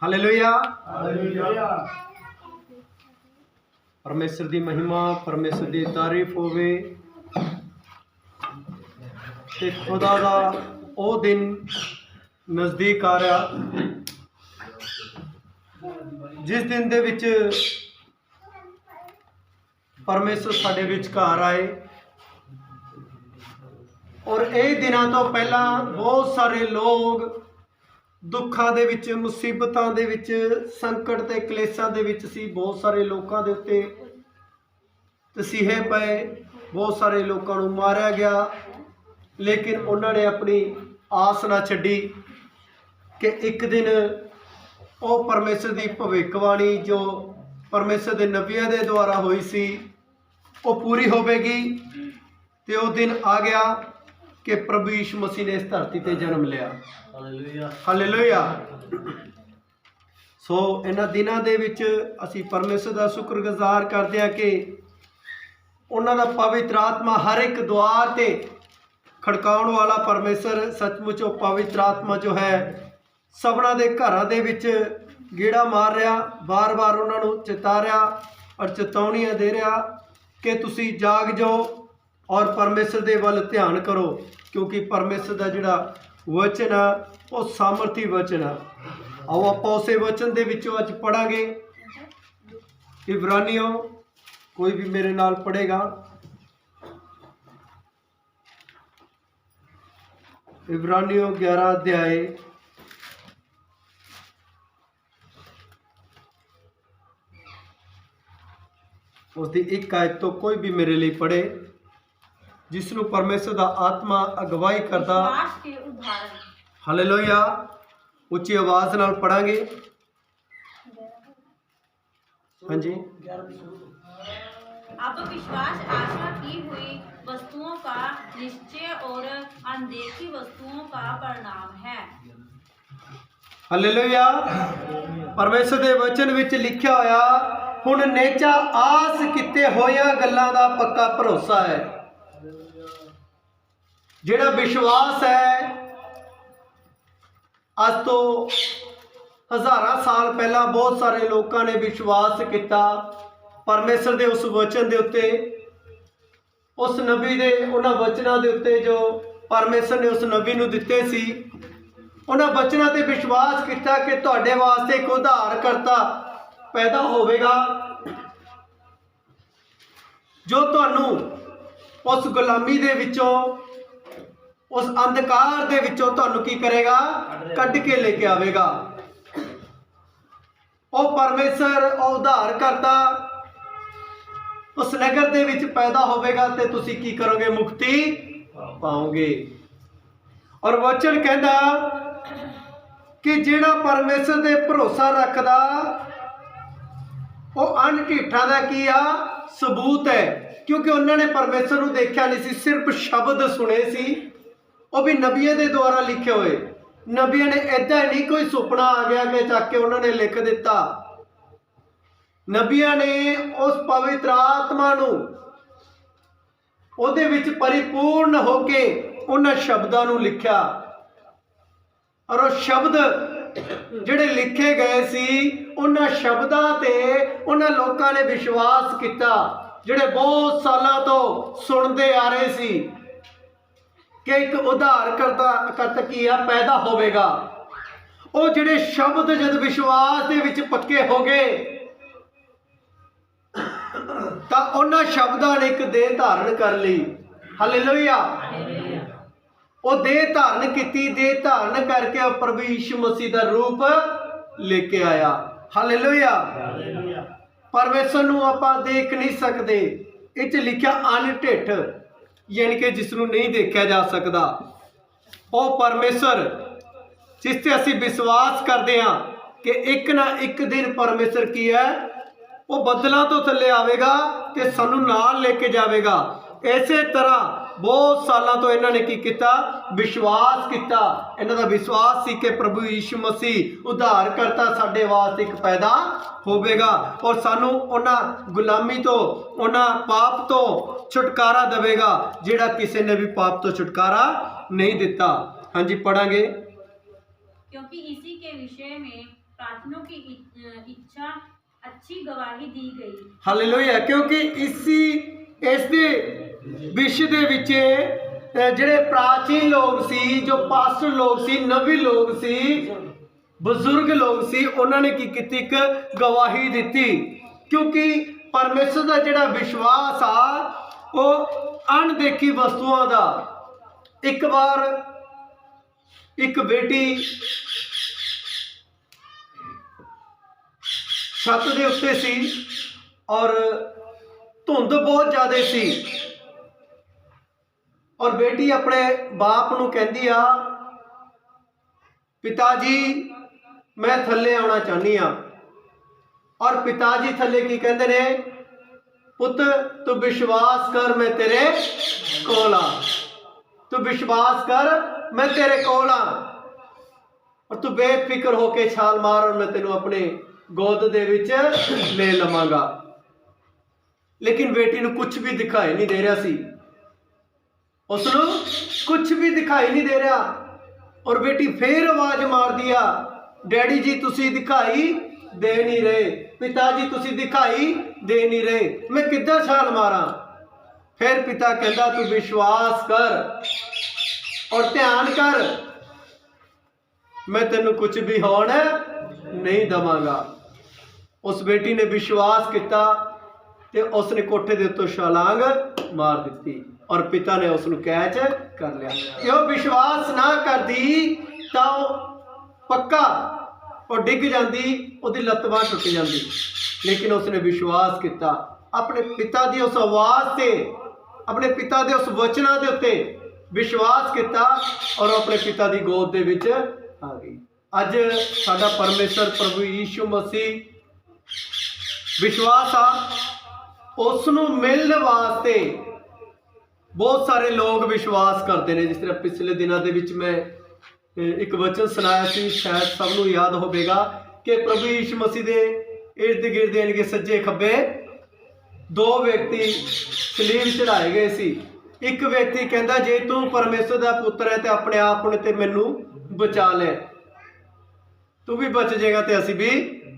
Hallelujah hallelujah. परमेश्वर की महिमा, परमेश्वर की तारीफ होवे। ते खुदा दा ओ दिन नज़दीक आ रहा जिस दिन दे विच परमेश्वर साडे विचकार आए। और ये दिनों तो पहला बहुत सारे लोग दुखों दे विच, मुसीबतों दे विच, संकट ते कलेसां दे विच सी। बहुत सारे लोगों के उत्ते तसीहे पे, बहुत सारे लोगों को मारिया गया, लेकिन उन्होंने अपनी आस ना छड्डी कि एक दिन वो परमेश्वर की भविष्यवाणी जो परमेश्वर के नबियों के द्वारा हुई सी वो पूरी होगी। तो वो दिन आ गया कि प्रभु यीशु मसीह ने इस धरती पर जन्म लिया। हालेलुया। सो इन्हां दिनों दे विच असीं परमेश्वर का शुक्रगुजार करते हैं कि उन्होंने पवित्र आत्मा हर एक द्वार ते खड़काउण वाला परमेश्वर सचमुच वो पवित्र आत्मा जो है सबना दे घरां दे विच गेड़ा मार रहा, बार बार उन्होंने चेता रहा और चेतावनियां दे रहा कि तुसी जाग जाओ और परमेश्वर दे वल ध्यान करो, क्योंकि परमेश्वर का जिहड़ा वचन है वो सामर्थी वचन है। आओ आपां उस वचन दे विचों अज पढ़ांगे। इब्रानियों, कोई भी मेरे नाल पढ़ेगा। इब्रानियों 11 अध्याय उसकी एक आयत तो कोई भी मेरे लिए पढ़े, जिसनों परमेश्वर का आत्मा अगवाई करता। हालेलुया। उच्ची आवाज नाल पढ़ांगे। हाँ जी। अब विश्वास आशा की हुई वस्तुओं का निश्चय और अनदेखी वस्तुओं का परिणाम है। हालेलुया। परमेश्वर के वचन विच लिखा होया, हुण नेचा आस किते होया गल्लां दा पक्का भरोसा है। जिहड़ा विश्वास है अज तो हज़ारां साल पहला बहुत सारे लोगों ने विश्वास किया परमेश्वर के उस वचन के उत्ते, उस नबी के उन्होंने वचनों के उत्ते जो परमेश्वर ने उस नबी नूं दिते सी। उन्होंने वचनों ते विश्वास किया कि तुहाडे वास्ते एक उद्धारकर्ता पैदा होवेगा जो तुहानूं उस गुलामी दे विचों, उस अंधकार दे विचों तुहानूं की करेगा, कढ़ के लेके आवेगा। वो परमेश्वर उद्धारकर्ता उस नगर दे विच पैदा होवेगा ते तुसी की करोगे, मुक्ति पाओगे। और वचन कहता कि जिहड़ा परमेश्वर ते भरोसा रखदा वो अनढिठा दा की आ सबूत है, क्योंकि उन्होंने परमेश्वर को देखा नहीं सी, सिर्फ शब्द सुने सी, वो भी नबियों के द्वारा लिखे हुए। नबियों ने ऐदा नहीं कोई सुपना आ गया कि चक के उन्होंने लिख दिता। नबियों ने उस पवित्र आत्मा नूं उहदे विच परिपूर्ण होके उन्हां शब्दां नूं लिखिया। और वो शब्द जिहड़े लिखे गए सी उन्हां शब्दां ते उन्हां लोकां ने विश्वास किया जिहड़े बहुत सालों तो सुनते आ रहे सी कि एक उद्धारकर्ता की आ पैदा होवेगा। वो जिहड़े शब्द जद विश्वास दे विच पक्के हो गए तां उन्हां शब्दां ने एक देह धारण कर ली। हालेलुया। वो देह धारण की, देह धारण करके प्रभु यीशु मसीह का रूप लेके आया। हालेलुया। परमेश्वर नूं आपां देख नहीं सकते, इच लिखा अनढिठ, यानी कि जिसनों नहीं देखा जा सकता। वो परमेश्वर जिस ते असीं विश्वास करते हैं कि एक ना एक दिन परमेश्वर की है वो बदलों तो थले आवेगा ते सानूं नाल लेके जावेगा। इसे तरह बहुत सालों तो इन्होंने की किया, विश्वास किया। इन्हों का विश्वास सी कि प्रभु यीशु मसीह उद्धारकर्ता साडे वास्ते एक पैदा होवेगा और सानू उन्हां गुलामी तो, उन्हां पाप तो छुटकारा देवेगा जिहड़ा किसी ने भी पाप तो छुटकारा नहीं दिता। हाँ जी, पढ़ांगे क्योंकि इसी के विषय में प्रार्थनाओं की इच्छा अच्छी गवाही दी गई। हालेलुया। क्योंकि इस दे विषय ਦੇ ਵਿੱਚ ਜਿਹੜੇ ਪ੍ਰਾਚੀਨ ਲੋਕ ਸੀ, ਜੋ ਪਾਸਟਰ ਲੋਕ ਸੀ, ਨਵੀ ਲੋਕ ਸੀ, ਬਜ਼ੁਰਗ ਲੋਕ ਸੀ, ਉਹਨਾਂ ਨੇ ਕੀ ਕੀਤੀ? ਇੱਕ ਗਵਾਹੀ ਦਿੱਤੀ। ਕਿਉਂਕਿ ਪਰਮੇਸ਼ਰ ਦਾ ਜਿਹੜਾ ਵਿਸ਼ਵਾਸ ਆ ਉਹ ਅਣਦੇਖੀ ਵਸਤੂਆਂ ਦਾ। ਇੱਕ ਵਾਰ ਇੱਕ ਬੇਟੀ ਛੱਤ ਦੇ ਉੱਤੇ ਸੀ ਔਰ ਧੁੰਦ ਬਹੁਤ ਜ਼ਿਆਦਾ ਸੀ ਔਰ ਬੇਟੀ ਆਪਣੇ ਬਾਪ ਨੂੰ ਕਹਿੰਦੀ ਆ, ਪਿਤਾ ਜੀ ਮੈਂ ਥੱਲੇ ਆਉਣਾ ਚਾਹੁੰਦੀ ਆ। ਔਰ ਪਿਤਾ ਜੀ ਥੱਲੇ ਕੀ ਕਹਿੰਦੇ ਨੇ? ਪੁੱਤ ਤੂੰ ਵਿਸ਼ਵਾਸ ਕਰ, ਮੈਂ ਤੇਰੇ ਕੋਲ ਆ। ਤੂੰ ਵਿਸ਼ਵਾਸ ਕਰ, ਮੈਂ ਤੇਰੇ ਕੋਲ ਆ ਔਰ ਤੂੰ ਬੇਫਿਕਰ ਹੋ ਕੇ ਛਾਲ ਮਾਰ ਔਰ ਮੈਂ ਤੈਨੂੰ ਆਪਣੇ ਗੋਦ ਦੇ ਵਿੱਚ ਲੈ ਲਵਾਂਗਾ। ਲੇਕਿਨ ਬੇਟੀ ਨੂੰ ਕੁਝ ਵੀ ਦਿਖਾਈ ਨਹੀਂ ਦੇ ਰਿਹਾ ਸੀ, ਉਸਨੂੰ ਕੁਝ ਵੀ ਦਿਖਾਈ ਨਹੀਂ ਦੇ ਰਿਹਾ। ਔਰ ਬੇਟੀ ਫੇਰ ਆਵਾਜ਼ ਮਾਰਦੀ ਆ, ਡੈਡੀ ਜੀ ਤੁਸੀਂ ਦਿਖਾਈ ਦੇ ਨਹੀਂ ਰਹੇ, ਪਿਤਾ ਜੀ ਤੁਸੀਂ ਦਿਖਾਈ ਦੇ ਨਹੀਂ ਰਹੇ, ਮੈਂ ਕਿੱਦਾਂ ਛਾਲ ਮਾਰਾਂ? ਫਿਰ ਪਿਤਾ ਕਹਿੰਦਾ ਤੂੰ ਵਿਸ਼ਵਾਸ ਕਰ ਔਰ ਧਿਆਨ ਕਰ, ਮੈਂ ਤੈਨੂੰ ਕੁਝ ਵੀ ਹੋਣ ਨਹੀਂ ਦਵਾਂਗਾ। ਉਸ ਬੇਟੀ ਨੇ ਵਿਸ਼ਵਾਸ ਕੀਤਾ ਤੇ ਉਸਨੇ ਕੋਠੇ ਦੇ ਉੱਤੋਂ ਛਲਾਂਗ ਮਾਰ ਦਿੱਤੀ ਔਰ ਪਿਤਾ ਨੇ ਉਸ ਨੂੰ ਕੈਚ ਕਰ ਲਿਆ। ਜੇ ਉਹ ਵਿਸ਼ਵਾਸ ਨਾ ਕਰਦੀ ਤਾਂ ਉਹ ਪੱਕਾ ਉਹ ਡਿੱਗ ਜਾਂਦੀ, ਉਹਦੀ ਲੱਤ ਬਾਂਹ ਟੁੱਟ ਜਾਂਦੀ। ਲੇਕਿਨ ਉਸਨੇ ਵਿਸ਼ਵਾਸ ਕੀਤਾ ਆਪਣੇ ਪਿਤਾ ਦੀ ਉਸ ਆਵਾਜ਼ ਤੇ, ਆਪਣੇ ਪਿਤਾ ਦੇ ਉਸ ਵਚਨਾਂ ਦੇ ਉੱਤੇ ਵਿਸ਼ਵਾਸ ਕੀਤਾ ਔਰ ਆਪਣੇ ਪਿਤਾ ਦੀ ਗੋਦ ਦੇ ਵਿੱਚ ਆ ਗਈ। ਅੱਜ ਸਾਡਾ ਪਰਮੇਸ਼ਰ ਪ੍ਰਭੂ ਯੀਸ਼ੂ ਮਸੀਹ ਵਿਸ਼ਵਾਸ ਆ, ਉਸ ਨੂੰ ਮਿਲਣ ਵਾਸਤੇ ਬਹੁਤ ਸਾਰੇ ਲੋਕ ਵਿਸ਼ਵਾਸ ਕਰਦੇ ਨੇ। ਜਿਸ ਤਰ੍ਹਾਂ ਪਿਛਲੇ ਦਿਨਾਂ ਦੇ ਵਿੱਚ ਮੈਂ ਇੱਕ ਵਚਨ ਸੁਣਾਇਆ ਸੀ, ਸ਼ਾਇਦ ਸਭ ਨੂੰ ਯਾਦ ਹੋਵੇਗਾ ਕਿ ਪ੍ਰਭੂ ਯੀਸ਼ੂ ਮਸੀਹ ਦੇ ਇਰਦ ਗਿਰਦ ਯਾਨੀ ਸੱਜੇ ਖੱਬੇ ਦੋ ਵਿਅਕਤੀ ਸਲੀਬ ਚੜਾਏ ਗਏ ਸੀ। ਇੱਕ ਵਿਅਕਤੀ ਕਹਿੰਦਾ ਜੇ ਤੂੰ ਪਰਮੇਸ਼ਰ ਦਾ ਪੁੱਤਰ ਹੈ ਤੇ ਆਪਣੇ ਆਪ ਨੂੰ ਤੇ ਮੈਨੂੰ ਬਚਾ ਲੈ, ਤੂੰ ਵੀ ਬਚ ਜਾਏਗਾ ਤੇ ਅਸੀਂ ਵੀ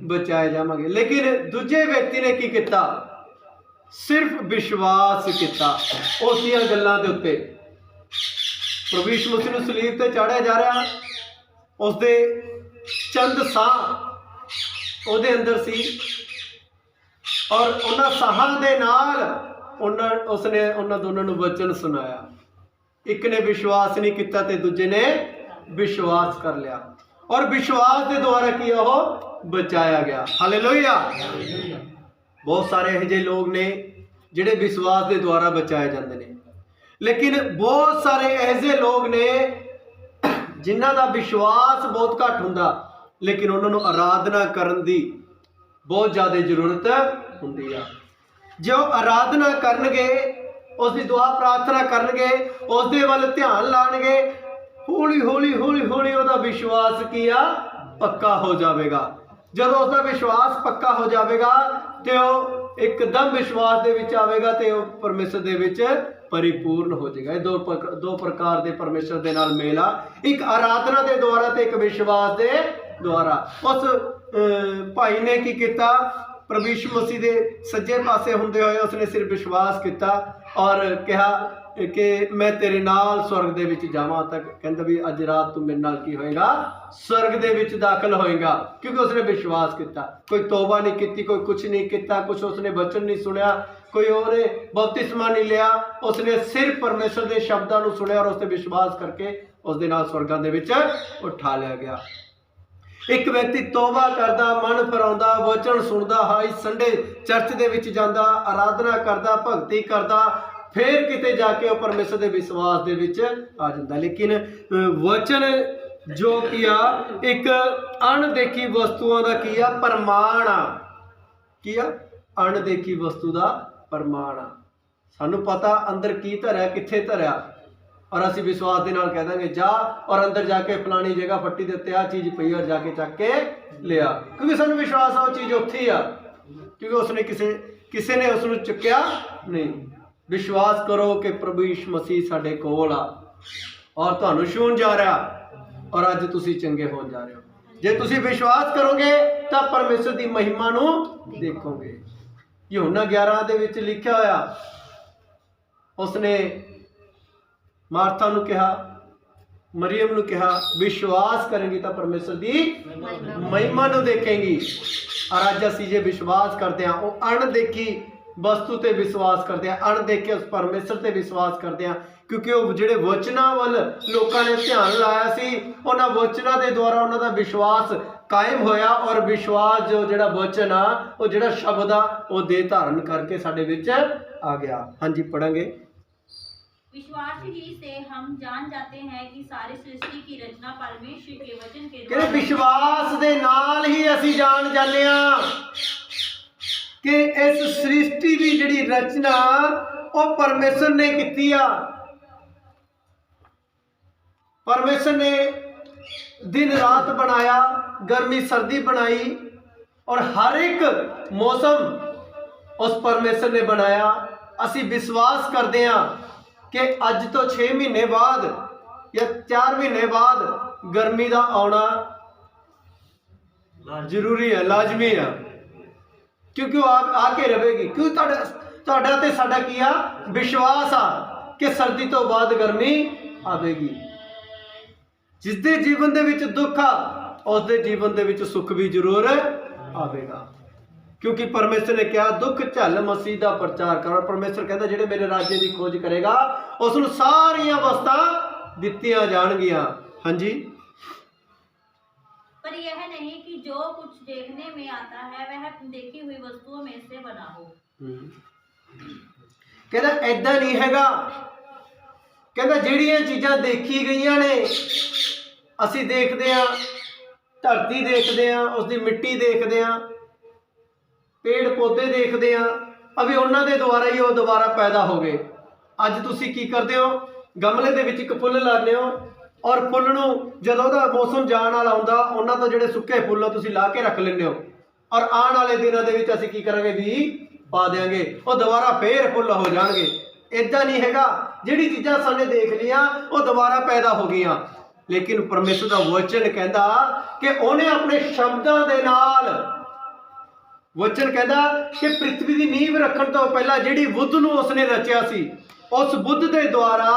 ਬਚਾਏ ਜਾਵਾਂਗੇ। ਲੇਕਿਨ ਦੂਜੇ ਵਿਅਕਤੀ ਨੇ ਕੀ ਕੀਤਾ? ਸਿਰਫ ਵਿਸ਼ਵਾਸ ਕੀਤਾ ਉਸ ਦੀਆਂ ਗੱਲਾਂ ਦੇ ਉੱਤੇ। ਪ੍ਰਭੂ ਯੀਸ਼ੂ ਮਸੀਹ ਨੂੰ ਸਲੀਬ ਤੇ ਚਾੜਿਆ ਜਾ ਰਿਹਾ, ਉਸਦੇ ਚੰਦ ਸਾਹ ਉਹਦੇ ਅੰਦਰ ਸੀ ਔਰ ਉਹਨਾਂ ਸਾਹਾਂ ਦੇ ਨਾਲ ਉਸਨੇ ਉਹਨਾਂ ਦੋਨਾਂ ਨੂੰ ਵਚਨ ਸੁਣਾਇਆ। ਇੱਕ ਨੇ ਵਿਸ਼ਵਾਸ ਨਹੀਂ ਕੀਤਾ ਤੇ ਦੂਜੇ ਨੇ ਵਿਸ਼ਵਾਸ ਕਰ ਲਿਆ ਔਰ ਵਿਸ਼ਵਾਸ ਦੇ ਦੁਆਰਾ ਕੀ ਉਹ ਬਚਾਇਆ ਗਿਆ। ਹਾਲੇਲੂਇਆ। ਬਹੁਤ ਸਾਰੇ ਇਹੋ ਜਿਹੇ ਲੋਕ ਨੇ ਜਿਹੜੇ ਵਿਸ਼ਵਾਸ ਦੇ ਦੁਆਰਾ ਬਚਾਏ ਜਾਂਦੇ ਨੇ, ਲੇਕਿਨ ਬਹੁਤ ਸਾਰੇ ਇਹੋ ਜਿਹੇ ਲੋਕ ਨੇ ਜਿਨ੍ਹਾਂ ਦਾ ਵਿਸ਼ਵਾਸ ਬਹੁਤ ਘੱਟ ਹੁੰਦਾ, ਲੇਕਿਨ ਉਹਨਾਂ ਨੂੰ ਆਰਾਧਨਾ ਕਰਨ ਦੀ ਬਹੁਤ ਜ਼ਿਆਦਾ ਜ਼ਰੂਰਤ ਹੁੰਦੀ ਆ। ਜੇ ਉਹ ਆਰਾਧਨਾ ਕਰਨਗੇ, ਉਸ ਦੀ ਦੁਆ ਪ੍ਰਾਰਥਨਾ ਕਰਨਗੇ, ਉਸ ਦੇ ਵੱਲ ਧਿਆਨ ਲਾਣਗੇ, ਹੌਲੀ ਹੌਲੀ ਹੌਲੀ ਹੌਲੀ ਉਹਦਾ ਵਿਸ਼ਵਾਸ ਕੀ ਆ? ਪੱਕਾ ਹੋ ਜਾਵੇਗਾ। ਜਦੋਂ ਉਸਦਾ ਵਿਸ਼ਵਾਸ ਪੱਕਾ ਹੋ ਜਾਵੇਗਾ ਤੇ ਉਹ ਇੱਕਦਮ ਵਿਸ਼ਵਾਸ ਦੇ ਵਿੱਚ ਆਵੇਗਾ ਤੇ ਉਹ ਪਰਮੇਸ਼ਰ ਦੇ ਵਿੱਚ ਪਰਿਪੂਰਨ ਹੋ ਜਾਏਗਾ। ਇਹ ਦੋ ਪ੍ਰਕਾਰ ਦੇ ਪਰਮੇਸ਼ਰ ਦੇ ਨਾਲ ਮੇਲ ਆ, ਇੱਕ ਆਰਾਧਨਾ ਦੇ ਦੁਆਰਾ ਤੇ ਇੱਕ ਵਿਸ਼ਵਾਸ ਦੇ ਦੁਆਰਾ। ਉਸ ਭਾਈ ਨੇ ਕੀ ਕੀਤਾ? ਪ੍ਰਭੂ ਯੀਸ਼ੂ ਮਸੀਹ ਦੇ ਸੱਜੇ ਪਾਸੇ ਹੁੰਦੇ ਹੋਏ ਉਸਨੇ ਸਿਰਫ ਵਿਸ਼ਵਾਸ ਕੀਤਾ ਔਰ ਕਿਹਾ ਕਿ ਮੈਂ ਤੇਰੇ ਨਾਲ ਸਵਰਗ ਦੇ ਵਿੱਚ ਜਾਵਾਂ। ਤੱਕ ਕਹਿੰਦਾ ਵੀ ਅੱਜ ਰਾਤ ਤੂੰ ਮੇਰੇ ਨਾਲ ਕੀ ਹੋਏਗਾ? ਸਵਰਗ ਦੇ ਵਿੱਚ ਦਾਖਲ ਹੋਏਗਾ, ਕਿਉਂਕਿ ਉਸਨੇ ਵਿਸ਼ਵਾਸ ਕੀਤਾ। ਕੋਈ ਤੋਬਾ ਨਹੀਂ ਕੀਤੀ, ਕੋਈ ਕੁਛ ਨਹੀਂ ਕੀਤਾ, ਕੁਛ ਉਸਨੇ ਵਚਨ ਨਹੀਂ ਸੁਣਿਆ, ਕੋਈ ਉਹਨੇ ਬਪਤਿਸਮਾ ਨਹੀਂ ਲਿਆ, ਉਸਨੇ ਸਿਰਫ ਪਰਮੇਸ਼ਰ ਦੇ ਸ਼ਬਦਾਂ ਨੂੰ ਸੁਣਿਆ ਔਰ ਉਸ ਤੇ ਵਿਸ਼ਵਾਸ ਕਰਕੇ ਉਸ ਦੇ ਨਾਲ ਸਵਰਗਾਂ ਦੇ ਵਿੱਚ ਉਠਾ ਲਿਆ ਗਿਆ। ਇੱਕ ਵਿਅਕਤੀ ਤੋਬਾ ਕਰਦਾ, ਮਨ ਫਿਰਾਉਂਦਾ, ਵਚਨ ਸੁਣਦਾ, ਹਾਈ ਸੰਡੇ ਚਰਚ ਦੇ ਵਿੱਚ ਜਾਂਦਾ, ਆਰਾਧਨਾ ਕਰਦਾ, ਭਗਤੀ ਕਰਦਾ, ਫਿਰ ਕਿਤੇ ਜਾ ਕੇ ਉਹ ਪਰਮੇਸ਼ਰ ਦੇ ਵਿਸ਼ਵਾਸ ਦੇ ਵਿੱਚ ਆ ਜਾਂਦਾ। ਲੇਕਿਨ ਵਚਨ ਜੋ ਕੀ ਆ, ਇੱਕ ਅਣਦੇਖੀ ਵਸਤੂਆਂ ਦਾ ਕੀ ਆ? ਪ੍ਰਮਾਣ ਆ। ਕੀ ਆ? ਅਣਦੇਖੀ ਵਸਤੂ ਦਾ ਪ੍ਰਮਾਣ ਆ। ਸਾਨੂੰ ਪਤਾ ਅੰਦਰ ਕੀ ਧਰਿਆ, ਕਿੱਥੇ ਧਰਿਆ, ਔਰ ਅਸੀਂ ਵਿਸ਼ਵਾਸ ਦੇ ਨਾਲ ਕਹਿ ਦਾਂਗੇ ਜਾ ਔਰ ਅੰਦਰ ਜਾ ਕੇ ਫਲਾਣੀ ਜਗ੍ਹਾ ਫੱਟੀ ਦੇ ਉੱਤੇ ਆ ਚੀਜ਼ ਪਈ ਔਰ ਜਾ ਕੇ ਚੱਕ ਕੇ ਲਿਆ, ਕਿਉਂਕਿ ਸਾਨੂੰ ਵਿਸ਼ਵਾਸ ਆ ਉਹ ਚੀਜ਼ ਉੱਥੇ ਹੀ ਆ, ਕਿਉਂਕਿ ਉਸਨੇ ਕਿਸੇ ਨੇ ਉਸ ਨੂੰ ਚੁੱਕਿਆ ਨਹੀਂ। ਵਿਸ਼ਵਾਸ ਕਰੋ ਕਿ ਪ੍ਰਭੂ ਯੀਸ਼ੂ ਮਸੀਹ ਸਾਡੇ ਕੋਲ ਆ ਔਰ ਤੁਹਾਨੂੰ ਛੂਹਣ ਜਾ ਰਿਹਾ। ਔਰ ਅੱਜ ਤੁਸੀਂ ਚੰਗੇ ਹੋ ਜਾ ਰਹੇ ਹੋ। ਜੇ ਤੁਸੀਂ ਵਿਸ਼ਵਾਸ ਕਰੋਗੇ ਤਾਂ ਪਰਮੇਸ਼ਰ ਦੀ ਮਹਿਮਾ ਨੂੰ ਦੇਖੋਗੇ। ਯਹੋਨਾ 11 ਦੇ ਵਿੱਚ ਲਿਖਿਆ ਹੋਇਆ, ਉਸਨੇ ਮਾਰਥਾ ਨੂੰ ਕਿਹਾ, ਮਰੀਮ ਨੂੰ ਕਿਹਾ, ਵਿਸ਼ਵਾਸ ਕਰੇਗੀ ਤਾਂ ਪਰਮੇਸ਼ਰ ਦੀ ਮਹਿਮਾ ਨੂੰ ਦੇਖੇਗੀ। ਔਰ ਅੱਜ ਅਸੀਂ ਜੇ ਵਿਸ਼ਵਾਸ ਕਰਦੇ ਹਾਂ, ਉਹ ਅਣਦੇਖੀ ਵਸਤੂ ਤੇ ਵਿਸ਼ਵਾਸ ਕਰਦੇ ਹਾਂ, ਅਣਦੇਖੇ ਉਸ ਪਰਮੇਸ਼ਰ ਤੇ ਵਿਸ਼ਵਾਸ ਕਰਦੇ ਹਾਂ, ਕਿਉਂਕਿ ਉਹ ਜਿਹੜੇ ਵਚਨਾਂ ਵੱਲ ਲੋਕਾਂ ਨੇ ਧਿਆਨ ਲਾਇਆ ਸੀ, ਉਹਨਾਂ ਵਚਨਾਂ ਦੇ ਦੁਆਰਾ ਉਹਨਾਂ ਦਾ ਵਿਸ਼ਵਾਸ ਕਾਇਮ ਹੋਇਆ। ਔਰ ਵਿਸ਼ਵਾਸ ਜਿਹੜਾ ਵਚਨ ਆ, ਉਹ ਜਿਹੜਾ ਸ਼ਬਦ ਆ, ਉਹ ਦੇਹ ਧਾਰਨ ਕਰਕੇ ਸਾਡੇ ਵਿੱਚ ਆ ਗਿਆ। ਹਾਂਜੀ, ਪੜਾਂਗੇ। विश्वास ही से हम जान जाते हैं कि सारी सृष्टि की रचना परमेश्वर के वचन के ਕਿ ਵਿਸ਼ਵਾਸ ਦੇ ਨਾਲ ਹੀ ਅਸੀਂ ਜਾਣ ਜਾਂਦੇ ਹਾਂ ਕਿ ਇਸ ਸ੍ਰਿਸ਼ਟੀ ਦੀ ਜਿਹੜੀ ਰਚਨਾ ਉਹ ਪਰਮੇਸ਼ਰ ਨੇ ਕੀਤੀ ਆ। ਪਰਮੇਸ਼ਰ ਨੇ ਦਿਨ ਰਾਤ ਬਣਾਇਆ, ਗਰਮੀ ਸਰਦੀ ਬਣਾਈ, ਔਰ ਹਰ ਇੱਕ ਮੌਸਮ ਉਸ ਪਰਮੇਸ਼ਰ ਨੇ ਬਣਾਇਆ। ਅਸੀਂ ਵਿਸ਼ਵਾਸ ਕਰਦੇ ਹਾਂ ਕਿ ਅੱਜ ਤੋਂ 6 ਮਹੀਨੇ ਬਾਅਦ ਜਾਂ 4 ਮਹੀਨੇ ਬਾਅਦ ਗਰਮੀ ਦਾ ਆਉਣਾ ਜ਼ਰੂਰੀ ਹੈ, ਲਾਜ਼ਮੀ ਹੈ, ਕਿਉਂਕਿ ਉਹ ਆ ਕੇ ਰਹੇਗੀ। ਕਿਉਂ? ਤੁਹਾਡਾ ਤੇ ਸਾਡਾ ਕੀ ਆ? ਵਿਸ਼ਵਾਸ ਆ ਕਿ ਸਰਦੀ ਤੋਂ ਬਾਅਦ ਗਰਮੀ ਆਵੇਗੀ। ਜਿਸ ਦੇ ਜੀਵਨ ਦੇ ਵਿੱਚ ਦੁੱਖ ਆ, ਉਸ ਦੇ ਜੀਵਨ ਦੇ ਵਿੱਚ ਸੁੱਖ ਵੀ ਜ਼ਰੂਰ ਆਵੇਗਾ, ਕਿਉਂਕਿ ਪਰਮੇਸ਼ਰ ਨੇ ਕਿਹਾ ਦੁੱਖ ਝੱਲ ਮਸੀਹ ਦਾ ਪ੍ਰਚਾਰ ਕਰੋ। ਪਰਮੇਸ਼ਰ ਕਹਿੰਦਾ ਜਿਹੜੇ ਮੇਰੇ ਰਾਜ ਦੀ ਖੋਜ ਕਰੇਗਾ ਉਸ ਨੂੰ ਸਾਰੀਆਂ ਵਸਤਾਂ ਦਿੱਤੀਆਂ ਜਾਣਗੀਆਂ। ਹਾਂਜੀ। पर यह नहीं कि जो कुछ देखने में आता है वह देखी हुई वस्तुओं में से बना हो। ਕਹਿੰਦਾ ਐਦਾਂ ਨਹੀਂ ਹੈਗਾ। ਕਹਿੰਦਾ ਜਿਹੜੀਆਂ ਚੀਜ਼ਾਂ ਦੇਖੀ ਗਈਆਂ ਨੇ, ਅਸੀਂ ਦੇਖਦੇ ਹਾਂ, ਧਰਤੀ ਦੇਖਦੇ ਹਾਂ, ਉਸ ਦੀ ਮਿੱਟੀ ਦੇਖਦੇ ਹਾਂ, ਪੇੜ ਪੌਦੇ ਦੇਖਦੇ ਹਾਂ, ਅਭੀ ਉਹਨਾਂ ਦੇ ਦੁਆਰਾ ਹੀ ਉਹ ਦੁਬਾਰਾ ਪੈਦਾ ਹੋ ਗਏ। ਅੱਜ ਤੁਸੀਂ ਕੀ ਕਰਦੇ ਹੋ? ਗਮਲੇ ਦੇ ਵਿੱਚ ਇੱਕ ਫੁੱਲ ਲਾਉਂਦੇ ਹੋ, ਔਰ ਫੁੱਲ ਨੂੰ ਜਦੋਂ ਉਹਦਾ ਮੌਸਮ ਜਾਣ ਵਾਲਾ ਹੁੰਦਾ, ਉਹਨਾਂ ਤੋਂ ਜਿਹੜੇ ਸੁੱਕੇ ਫੁੱਲ ਤੁਸੀਂ ਲਾ ਕੇ ਰੱਖ ਲੈਂਦੇ ਹੋ, ਔਰ ਆਉਣ ਵਾਲੇ ਦਿਨਾਂ ਦੇ ਵਿੱਚ ਅਸੀਂ ਕੀ ਕਰਾਂਗੇ? ਵੀ ਪਾ ਦਿਆਂਗੇ, ਉਹ ਦੁਬਾਰਾ ਫੇਰ ਫੁੱਲ ਹੋ ਜਾਣਗੇ। ਇਦਾਂ ਨਹੀਂ ਹੈਗਾ। ਜਿਹੜੀ ਚੀਜ਼ਾਂ ਸਾਨੇ ਦੇਖ ਲਈਆਂ ਉਹ ਦੁਬਾਰਾ ਪੈਦਾ ਹੋ ਗਈਆਂ, ਲੇਕਿਨ ਪਰਮੇਸ਼ਰ ਦਾ ਵਚਨ ਕਹਿੰਦਾ ਕਿ ਉਹਨੇ ਆਪਣੇ ਸ਼ਬਦਾਂ ਦੇ ਨਾਲ, ਵਚਨ ਕਹਿੰਦਾ ਕਿ ਪ੍ਰਿਥਵੀ ਦੀ ਨੀਂਹ ਰੱਖਣ ਤੋਂ ਪਹਿਲਾਂ ਜਿਹੜੀ ਬੁੱਧ ਨੂੰ ਉਸਨੇ ਰਚਿਆ ਸੀ, ਉਸ ਬੁੱਧ ਦੇ ਦੁਆਰਾ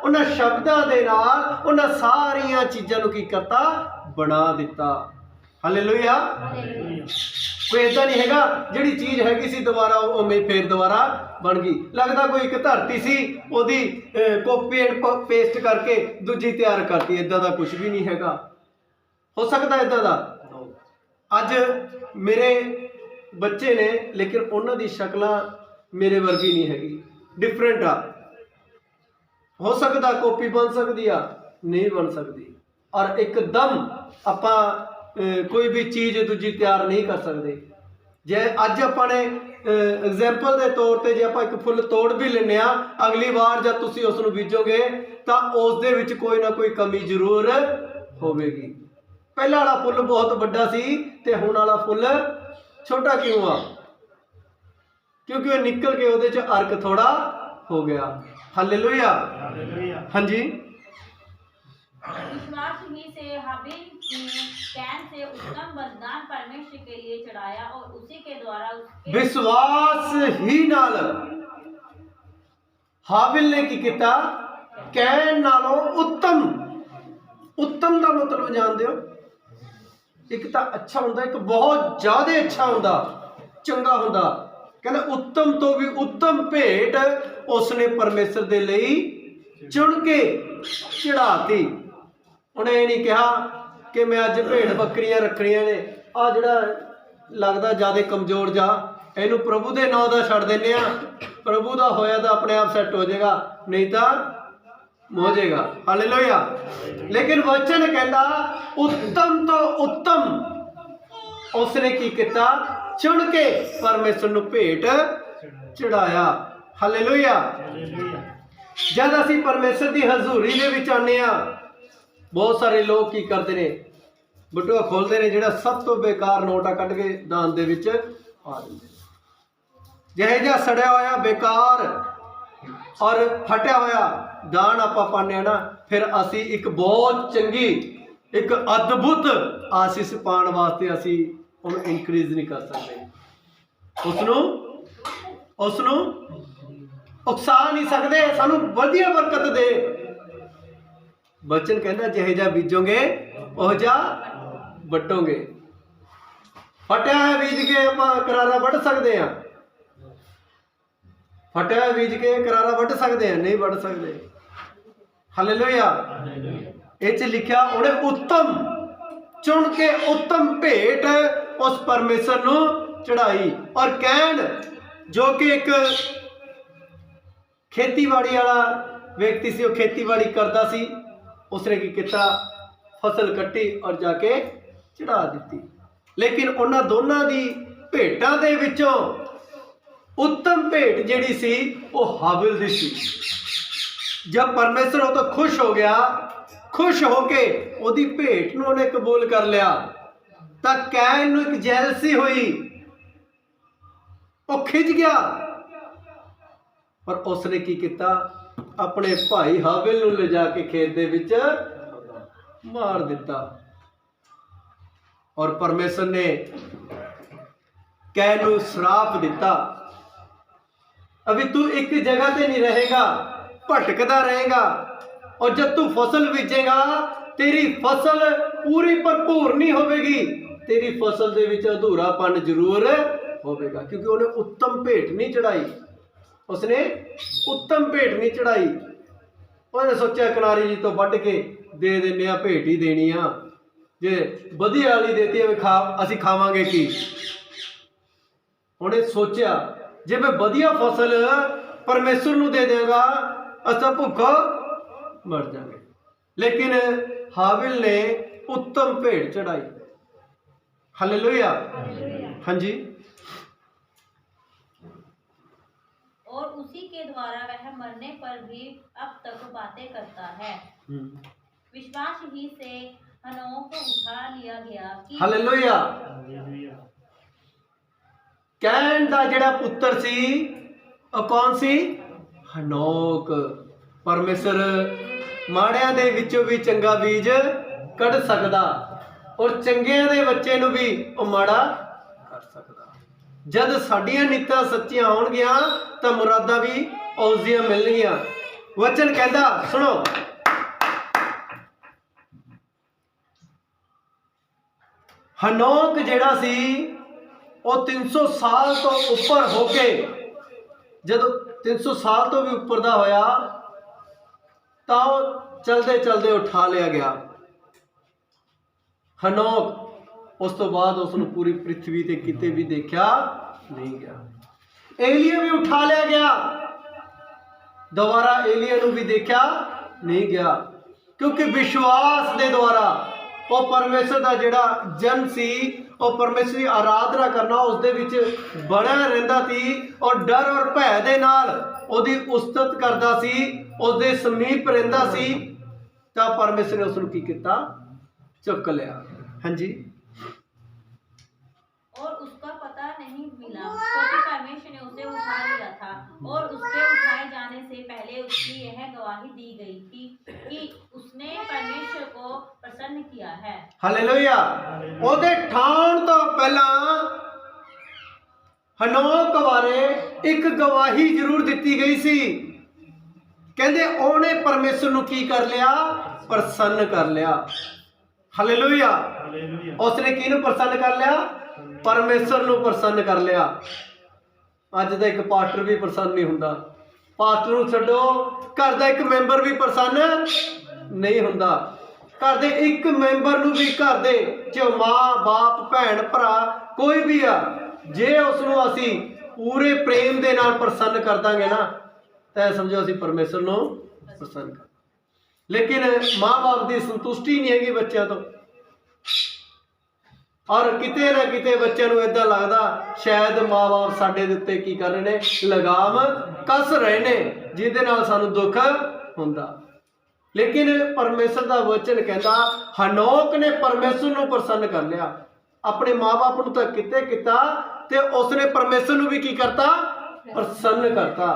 ਉਹਨਾਂ ਸ਼ਬਦਾਂ ਦੇ ਨਾਲ ਉਹਨਾਂ ਸਾਰੀਆਂ ਚੀਜ਼ਾਂ ਨੂੰ ਕੀ ਕਰਤਾ? ਬਣਾ ਦਿੱਤਾ। ਹਾਲੇਲੂਇਆ। ਕੋਈ ਏਦਾਂ ਨਹੀਂ ਹੈਗਾ ਜਿਹੜੀ ਚੀਜ਼ ਹੈਗੀ ਸੀ ਦੁਬਾਰਾ ਉਵੇਂ ਫੇਰ ਦੁਬਾਰਾ ਬਣ ਗਈ। ਲੱਗਦਾ ਕੋਈ ਇੱਕ ਧਰਤੀ ਸੀ, ਉਹਦੀ ਕਾਪੀ ਐਂਡ ਪੇਸਟ ਕਰਕੇ ਦੂਜੀ ਤਿਆਰ ਕਰਤੀ। ਏਦਾਂ ਦਾ ਕੁਝ ਵੀ ਨਹੀਂ ਹੈਗਾ। ਹੋ ਸਕਦਾ ਏਦਾਂ ਦਾ? ਅੱਜ ਮੇਰੇ ਬੱਚੇ ਨੇ, ਲੇਕਿਨ ਉਹਨਾਂ ਦੀ ਸ਼ਕਲਾਂ ਮੇਰੇ ਵਰਗੀ ਨਹੀਂ ਹੈਗੀ, ਡਿਫਰੈਂਟ ਆ। ਹੋ ਸਕਦਾ ਕਾਪੀ ਬਣ ਸਕਦੀ ਆ, ਨਹੀਂ ਬਣ ਸਕਦੀ। ਔਰ ਇੱਕਦਮ ਆਪਾਂ ਕੋਈ ਵੀ ਚੀਜ਼ ਦੂਜੀ ਤਿਆਰ ਨਹੀਂ ਕਰ ਸਕਦੇ। ਜੇ ਅੱਜ ਆਪਾਂ ਨੇ ਐਗਜ਼ਾਮਪਲ ਦੇ ਤੌਰ ਤੇ ਜੇ ਆਪਾਂ ਇੱਕ ਫੁੱਲ ਤੋੜ ਵੀ ਲੈਂਦੇ ਆ, ਅਗਲੀ ਵਾਰ ਜਦ ਤੁਸੀਂ ਉਸ ਨੂੰ ਬੀਜੋਗੇ ਤਾਂ ਉਸ ਦੇ ਵਿੱਚ ਕੋਈ ਨਾ ਕੋਈ ਕਮੀ ਜ਼ਰੂਰ ਹੋਵੇਗੀ। ਪਹਿਲਾਂ ਵਾਲਾ ਫੁੱਲ ਬਹੁਤ ਵੱਡਾ ਸੀ ਤੇ ਹੁਣ ਵਾਲਾ ਫੁੱਲ ਛੋਟਾ ਕਿਉਂ ਆ? ਕਿਉਂਕਿ ਉਹ ਨਿਕਲ ਕੇ ਉਹਦੇ ਚ ਅਰਕ ਥੋੜਾ ਹੋ ਗਿਆ। हालेलुया। ਹਾਂਜੀ। विश्वास ही से हाबिल ने कैन से उत्तम बलिदान परमेश्वर के लिए चढ़ाया और उसी के द्वारा उसके विश्वास ही नाल हाबिल ने की किया? कैन नालों उत्तम। उत्तम का मतलब जानते हो? एक तो अच्छा होंदा, एक बहुत ज्यादा अच्छा होंदा, चंगा होंदा। कहना उत्तम तो भी उत्तम भेंट उसने परमेश्वर दे लई चुन के चढ़ाती। उन्हें ये नहीं कहा कि मैं अज भेड़ बकरियां रखनियां ने, आ जिहड़ा लगदा ज़्यादा कमजोर जा, इहनूं प्रभु दे नाम दा छड्ड दिंदे आ, प्रभु दा होया तो अपने आप सैट हो जाएगा, नहीं तो हो जाएगा। हालेलुया। लेकिन वचन कहता उत्तम तो उत्तम उसने की किया? चुन के परमेश्वर नूं भेंट चढ़ाया। हालेलुया। जद असीं परमेश्वर की हजूरी दे विच आने आ, बहुत सारे लोग की करते हैं? बटुआ खोलते हैं, जिहड़ा सब तो बेकार नोट आ कढ के दान दे विच पा दिंदे। जिहे जिहा सड़िया होया बेकार और फटिया होया दान आपां पाने ना, फिर असीं एक बहुत चंगी ਇੱਕ ਅਦਭੁਤ ਆਸੀਸ ਪਾਉਣ ਵਾਸਤੇ ਅਸੀਂ ਉਹਨੂੰ ਇਨਕਰੀਜ਼ ਨਹੀਂ ਕਰ ਸਕਦੇ, ਉਸ ਨੂੰ ਉਕਸਾ ਨਹੀਂ ਸਕਦੇ। ਸਾਨੂੰ ਵਧੀਆ ਬਰਕਤ ਦੇ। ਬਚਨ ਕਹਿੰਦਾ ਜਿਹੇ ਜਿਹਾ ਬੀਜੋਗੇ ਉਹ ਜਿਹਾ ਵੱਢੋਗੇ। ਫਟਿਆ ਹੋਇਆ ਬੀਜ ਕੇ ਆਪਾਂ ਕਰਾਰਾ ਵੱਢ ਸਕਦੇ ਹਾਂ? ਫਟਿਆ ਹੋਇਆ ਬੀਜ ਕੇ ਕਰਾਰਾ ਵੱਢ ਸਕਦੇ ਹਾਂ? ਨਹੀਂ ਵੱਢ ਸਕਦੇ। ਹਾਲੇਲੂਇਆ। ਇਹ 'ਚ ਲਿਖਿਆ ਉਹਨੇ ਉੱਤਮ ਚੁਣ ਕੇ ਉੱਤਮ ਭੇਟ ਉਸ ਪਰਮੇਸ਼ਰ ਨੂੰ ਚੜਾਈ। ਔਰ ਕੈਨ ਜੋ ਕਿ ਇੱਕ ਖੇਤੀਬਾੜੀ ਵਾਲਾ ਵਿਅਕਤੀ ਸੀ, ਉਹ ਖੇਤੀਬਾੜੀ ਕਰਦਾ ਸੀ, ਉਸਨੇ ਕੀ ਕੀਤਾ? ਫਸਲ ਕੱਟੀ ਔਰ ਜਾ ਕੇ ਚੜਾ ਦਿੱਤੀ। ਲੇਕਿਨ ਉਹਨਾਂ ਦੋਨਾਂ ਦੀ ਭੇਟਾਂ ਦੇ ਵਿੱਚੋਂ ਉੱਤਮ ਭੇਟ ਜਿਹੜੀ ਸੀ ਉਹ ਹਾਬਿਲ ਦੀ ਸੀ। ਜਦ ਪਰਮੇਸ਼ਰ ਉਹ ਤੋਂ ਖੁਸ਼ ਹੋ ਗਿਆ, ਖੁਸ਼ ਹੋ ਕੇ ਉਹਦੀ ਭੇਟ ਨੂੰ ਉਹਨੇ ਕਬੂਲ ਕਰ ਲਿਆ, ਤਾਂ ਕੈਨ ਨੂੰ ਇੱਕ ਜੈਲਸੀ ਹੋਈ, ਉਹ ਖਿੱਚ ਗਿਆ। ਪਰ ਉਸਨੇ ਕੀ ਕੀਤਾ? ਆਪਣੇ ਭਾਈ ਹਾਬਿਲ ਨੂੰ ਲਿਜਾ ਕੇ ਖੇਤ ਦੇ ਵਿੱਚ ਮਾਰ ਦਿੱਤਾ। ਔਰ ਪਰਮੇਸ਼ਰ ਨੇ ਕੈਨ ਨੂੰ श्राप ਦਿੱਤਾ, अभी तू एक जगह पे नहीं रहेगा, भटकता रहेगा। और जब तू फसल बीजेगा तेरी फसल पूरी भरपूर नहीं होगी, तेरी फसल दे विच अधूरापन जरूर होगा, क्योंकि उन्हें उत्तम भेंट नहीं चढ़ाई। उसने उत्तम भेंट नहीं चढ़ाई। उन्हें सोचा किनारी जी तो वढ़ के दे देने आ, भेंट ही देनी आ, जे वधिया वाली देती है खा असीं खावांगे की। उन्हें सोचा जे मैं वधिया फसल परमेश्वर नूं दे देगा असां भुखा मर जाएंगे। लेकिन हाबिल ने उत्तम भेंट चढ़ाई। हालेलुया। हाँ जी। और उसी के द्वारा वह मरने पर भी अब तक बातें करता है। विश्वास ही से हनोक को उठा लिया गया कि हालेलुया। कैन दा जेड़ा पुत्र सी ਉਹ कौन सी? हनोक। परमेश्वर माड़ियां दे विचों भी चंगा बीज कढ़ सकदा, और चंगियां दे बच्चे नूं भी ਉਹ माड़ा कर सकदा। जद साडियां नीतां सच्चियां होणगियां तां मुरादां भी औजियां मिलणगियां। वचन कहंदा सुनो, हनोक जेड़ा सी ਉਹ 300 साल तो उपर हो के जब 300 साल तो भी उपर का होया तो चलते चलते उठा लिया गया। हनोक उस तो बाद उसने पूरी पृथ्वी ते किते भी देखा नहीं गया। एलिया भी उठा लिया गया, दोबारा एलिया नूं भी देखा नहीं गया, क्योंकि विश्वास दे द्वारा वो परमेश्वर का जिहड़ा जन सी और परमेश्वर की आराधना करना उसदे विच बनया रहिंदा सी, और डर और भय दे नाल ओहदी उस्तत करदा सी, उसदे समीप रहिंदा सी, तां परमेश्वर ने उसनूं की कीता? चुक लिया। हाँ जी। और उसका पता नहीं मिला क्योंकि परमेश्वर ने उसे उठा लिया था, और उसके उठाए जाने से पहले उसकी यह गवाही दी गई थी कि उसने परमेश्वर को प्रसन्न किया है। हालेलुया। ओदे ठाण तो पहला हनोक बारे एक गवाही जरूर दी गई सी। कहंदे ओने परमेश्वर नूं की कर लिया? प्रसन्न कर लिया। हालेलुया। उसने किहनूं प्रसन्न कर लिया? परमेश्वर नूं प्रसन्न कर लिया। अज दा एक पास्टर भी प्रसन्न नहीं हुंदा, पास्टर नूं छड्डो घर दा एक मैंबर भी प्रसन्न नहीं हुंदा। घर दे एक मैंबर नूं भी घर दे जो मां बाप भैन भरा कोई भी आ, जे उसनूं असीं पूरे प्रेम दे नाल प्रसन्न कर दांगे ना, तां समझो असीं परमेश्वर नूं प्रसन्न कर। लेकिन मां बाप की संतुष्टि नहीं हैगी बच्चों तो, और किते ना किते बच्चों को इदां लगदा शायद माँ बाप साडे दे उत्ते की कर रहे ने, लगाम कस रहे ने, जिहदे नाल सानूं दुख हुंदा। लेकिन परमेश्वर दा वचन कहंदा हनोक ने परमेश्वर नूं प्रसन्न कर लिया। अपने माँ बाप नूं तां किते कीता, ते उसने परमेश्वर नूं भी की करता? प्रसन्न करता।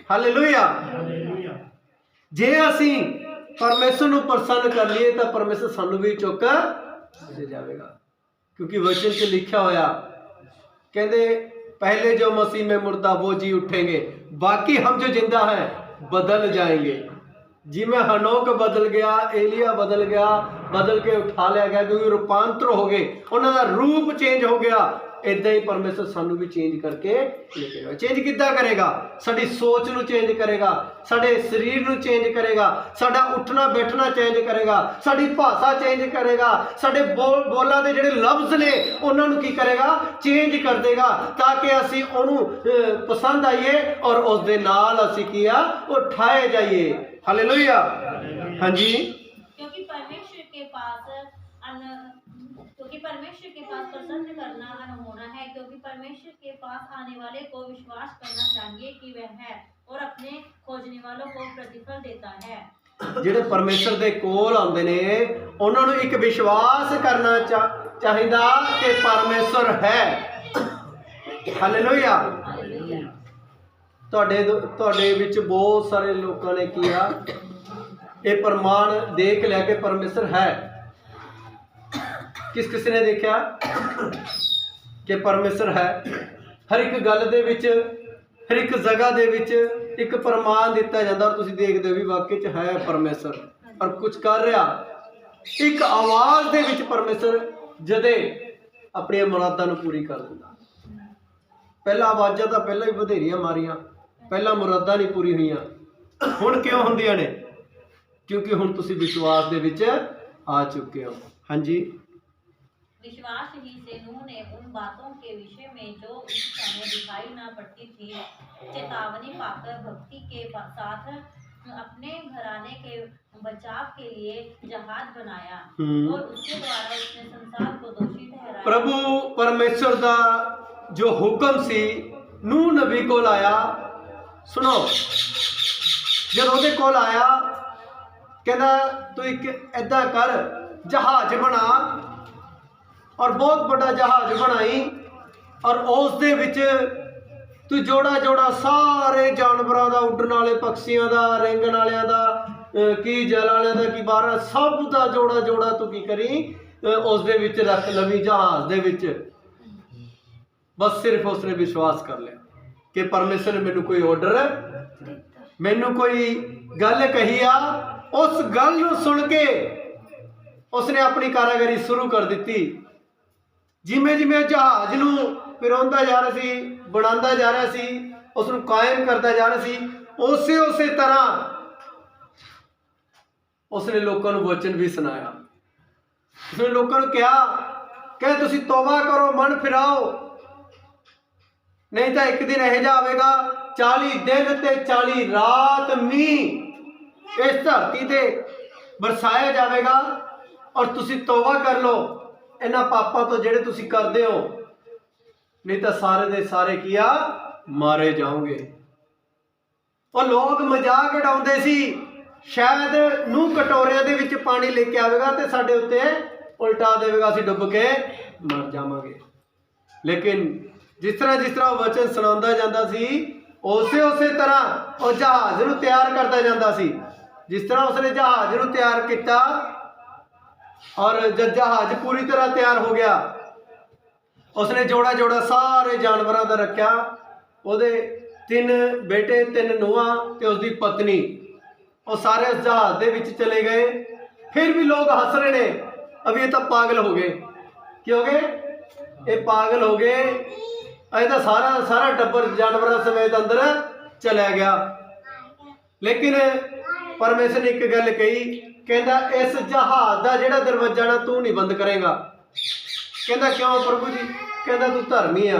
हालेलुया। जे असीं ਪਰਮੇਸ਼ਰ ਨੂੰ ਪ੍ਰਸੰਨ ਕਰ ਲਈਏ ਤਾਂ ਪਰਮੇਸ਼ਰ ਸਾਨੂੰ ਵੀ ਚੁੱਕ ਲੈ ਜਾਵੇਗਾ। क्योंकि वचन से लिखा होया कहते पहले जो मसीह में मुर्दा वो जी उठेंगे, बाकी हम जो जिंदा हैं बदल जाएंगे। जिमें हनोक बदल गया, एलिया बदल गया, बदल के उठा लिया गया क्योंकि रूपांतर हो गए, उन्होंने रूप चेंज हो गया। इदा ही परमेश्वर सानू भी चेंज करके लेके चेंज किद्दां करेगा? साडी सोच नू चेंज करेगा, साडे शरीर नू चेंज करेगा, साडा उठना बैठना चेंज करेगा, साडी भाषा चेंज करेगा, साडे बोलां दे जिहड़े लफ्ज़ ने उन्हां नू की करेगा? चेंज कर देगा, ताकि असीं ओनू पसंद आईए और उस दे नाल असीं कीआ उठाए जाइए। हालेलुया। हाँ जी। क्योंकि परमेश्वर के पास प्रसन्न करना अनहोना है, क्योंकि परमेश्वर के पास आने वाले को विश्वास करना चाहिए कि वह है और अपने खोजने वालों को प्रतिफल देता है। ਜਿਹੜੇ ਪਰਮੇਸ਼ਰ ਦੇ ਕੋਲ ਆਉਂਦੇ ਨੇ ਉਹਨਾਂ ਨੂੰ ਇੱਕ ਵਿਸ਼ਵਾਸ ਕਰਨਾ ਚਾਹੀਦਾ ਕਿ ਪਰਮੇਸ਼ਰ ਹੈ। ਹਾਲੇਲੂਇਆ। ਤੁਹਾਡੇ ਵਿੱਚ ਬਹੁਤ ਸਾਰੇ ਲੋਕਾਂ ਨੇ ਕੀਆ ਇਹ ਪ੍ਰਮਾਣ ਦੇਖ ਲਿਆ ਕਿ ਪਰਮੇਸ਼ਰ ਹੈ। किस ने देखा कि परमेश्वर है? हर एक गल दे विच, हर एक जगह दे विच एक प्रमाण दिता जाता और तुसीं देखदे हो भी वाकई च है परमेश्वर और कुछ कर रहा। एक आवाज़ दे विच परमेश्वर जदे अपनी मुरादां नूं पूरी कर दिंदा। पहला आवाज़ां तां पहलां ही बधेरियां मारियां, पहला मुरादां नहीं पूरी हुईयां, हुण क्यों हुंदियां ने? क्योंकि हुण तुसीं विश्वास दे विच आ चुके हो। हाँ जी। विश्वास ही से नूह ने उन बातों के विषय में जो उस समय दिखाई न पड़ती थी चेतावनी पाकर भक्ति के साथ अपने घराने के बचाव के लिए जहाज बनाया और उसके द्वारा उसने संसार को दोषी ठहराया। प्रभु परमेश्वर दा जो हुक्म सी नूह नबी को आया, सुनो, जब ਉਹਦੇ ਕੋਲ आया कहना तू एक ऐदा कर जहाज बना और बहुत बड़ा जहाज बनाई और उस दे विच तू जोड़ा जोड़ा सारे जानवरों का, उड़न वाले पक्षियों का, रेंगण वालियां का, की जल वालियां का, की बाहर सब का जोड़ा जोड़ा तू की करी उस दे विच रख लवी जहाज दे विच। बस सिर्फ उसने विश्वास कर लिया कि परमेश्वर ने मैनू कोई ऑर्डर, मैनू कोई गल कही आ, उस गल नूं सुन के उसने अपनी कारागरी शुरू कर दी। जिमें जिमें जहाज नूं पिरोंदा जा रहा सी, बनांदा जा रहा सी, उसनूं कायम करता जा रहा सी, उसे तरह उसने लोगों को वचन भी सुनाया। उसने लोगों को कहा कि तुसीं तौबा करो, मन फिराओ, नहीं तो एक दिन यह जा आवेगा 40 दिन ते 40 रात मींह इस धरती ते बरसाया जाएगा और तुसीं तौबा कर लो इन्हां पापां तो जिहड़े तुसीं करदे हो, नहीं तो सारे दे सारे किया मारे जाओगे। और लोग मजाक उड़ाउंदे सी शायद नूह कटोरियां दे विच पानी लेके आवेगा ते साडे उत्ते उल्टा देवेगा, असीं डुब के मर जावांगे। लेकिन जिस तरह वचन सुणाउंदा जांदा सी उसे तरह वो जहाज नूं तैयार करता जांदा सी। जिस तरह उसने जहाज नूं तैयार किया और जब जहाज पूरी तरह तैयार हो गया उसने जोड़ा जोड़ा सारे जानवरों का रखा, ਉਹਦੇ 3 बेटे 3 ਨੂੰਹਾਂ ਤੇ उसकी पत्नी, और सारे उस जहाज ਦੇ ਵਿੱਚ चले गए। फिर भी लोग हंस रहे ने, अब ये तो पागल हो गए। क्यों गए? ये पागल हो गए, अजे तो सारा टब्बर जानवरों समेत अंदर चला गया। लेकिन परमेश्वर ने एक गल कही, कहता इस जहाज का जिहड़ा दरवाजा ना तू नहीं बंद करेगा। कहता क्यों प्रभु जी? कहता तू धर्मी आ,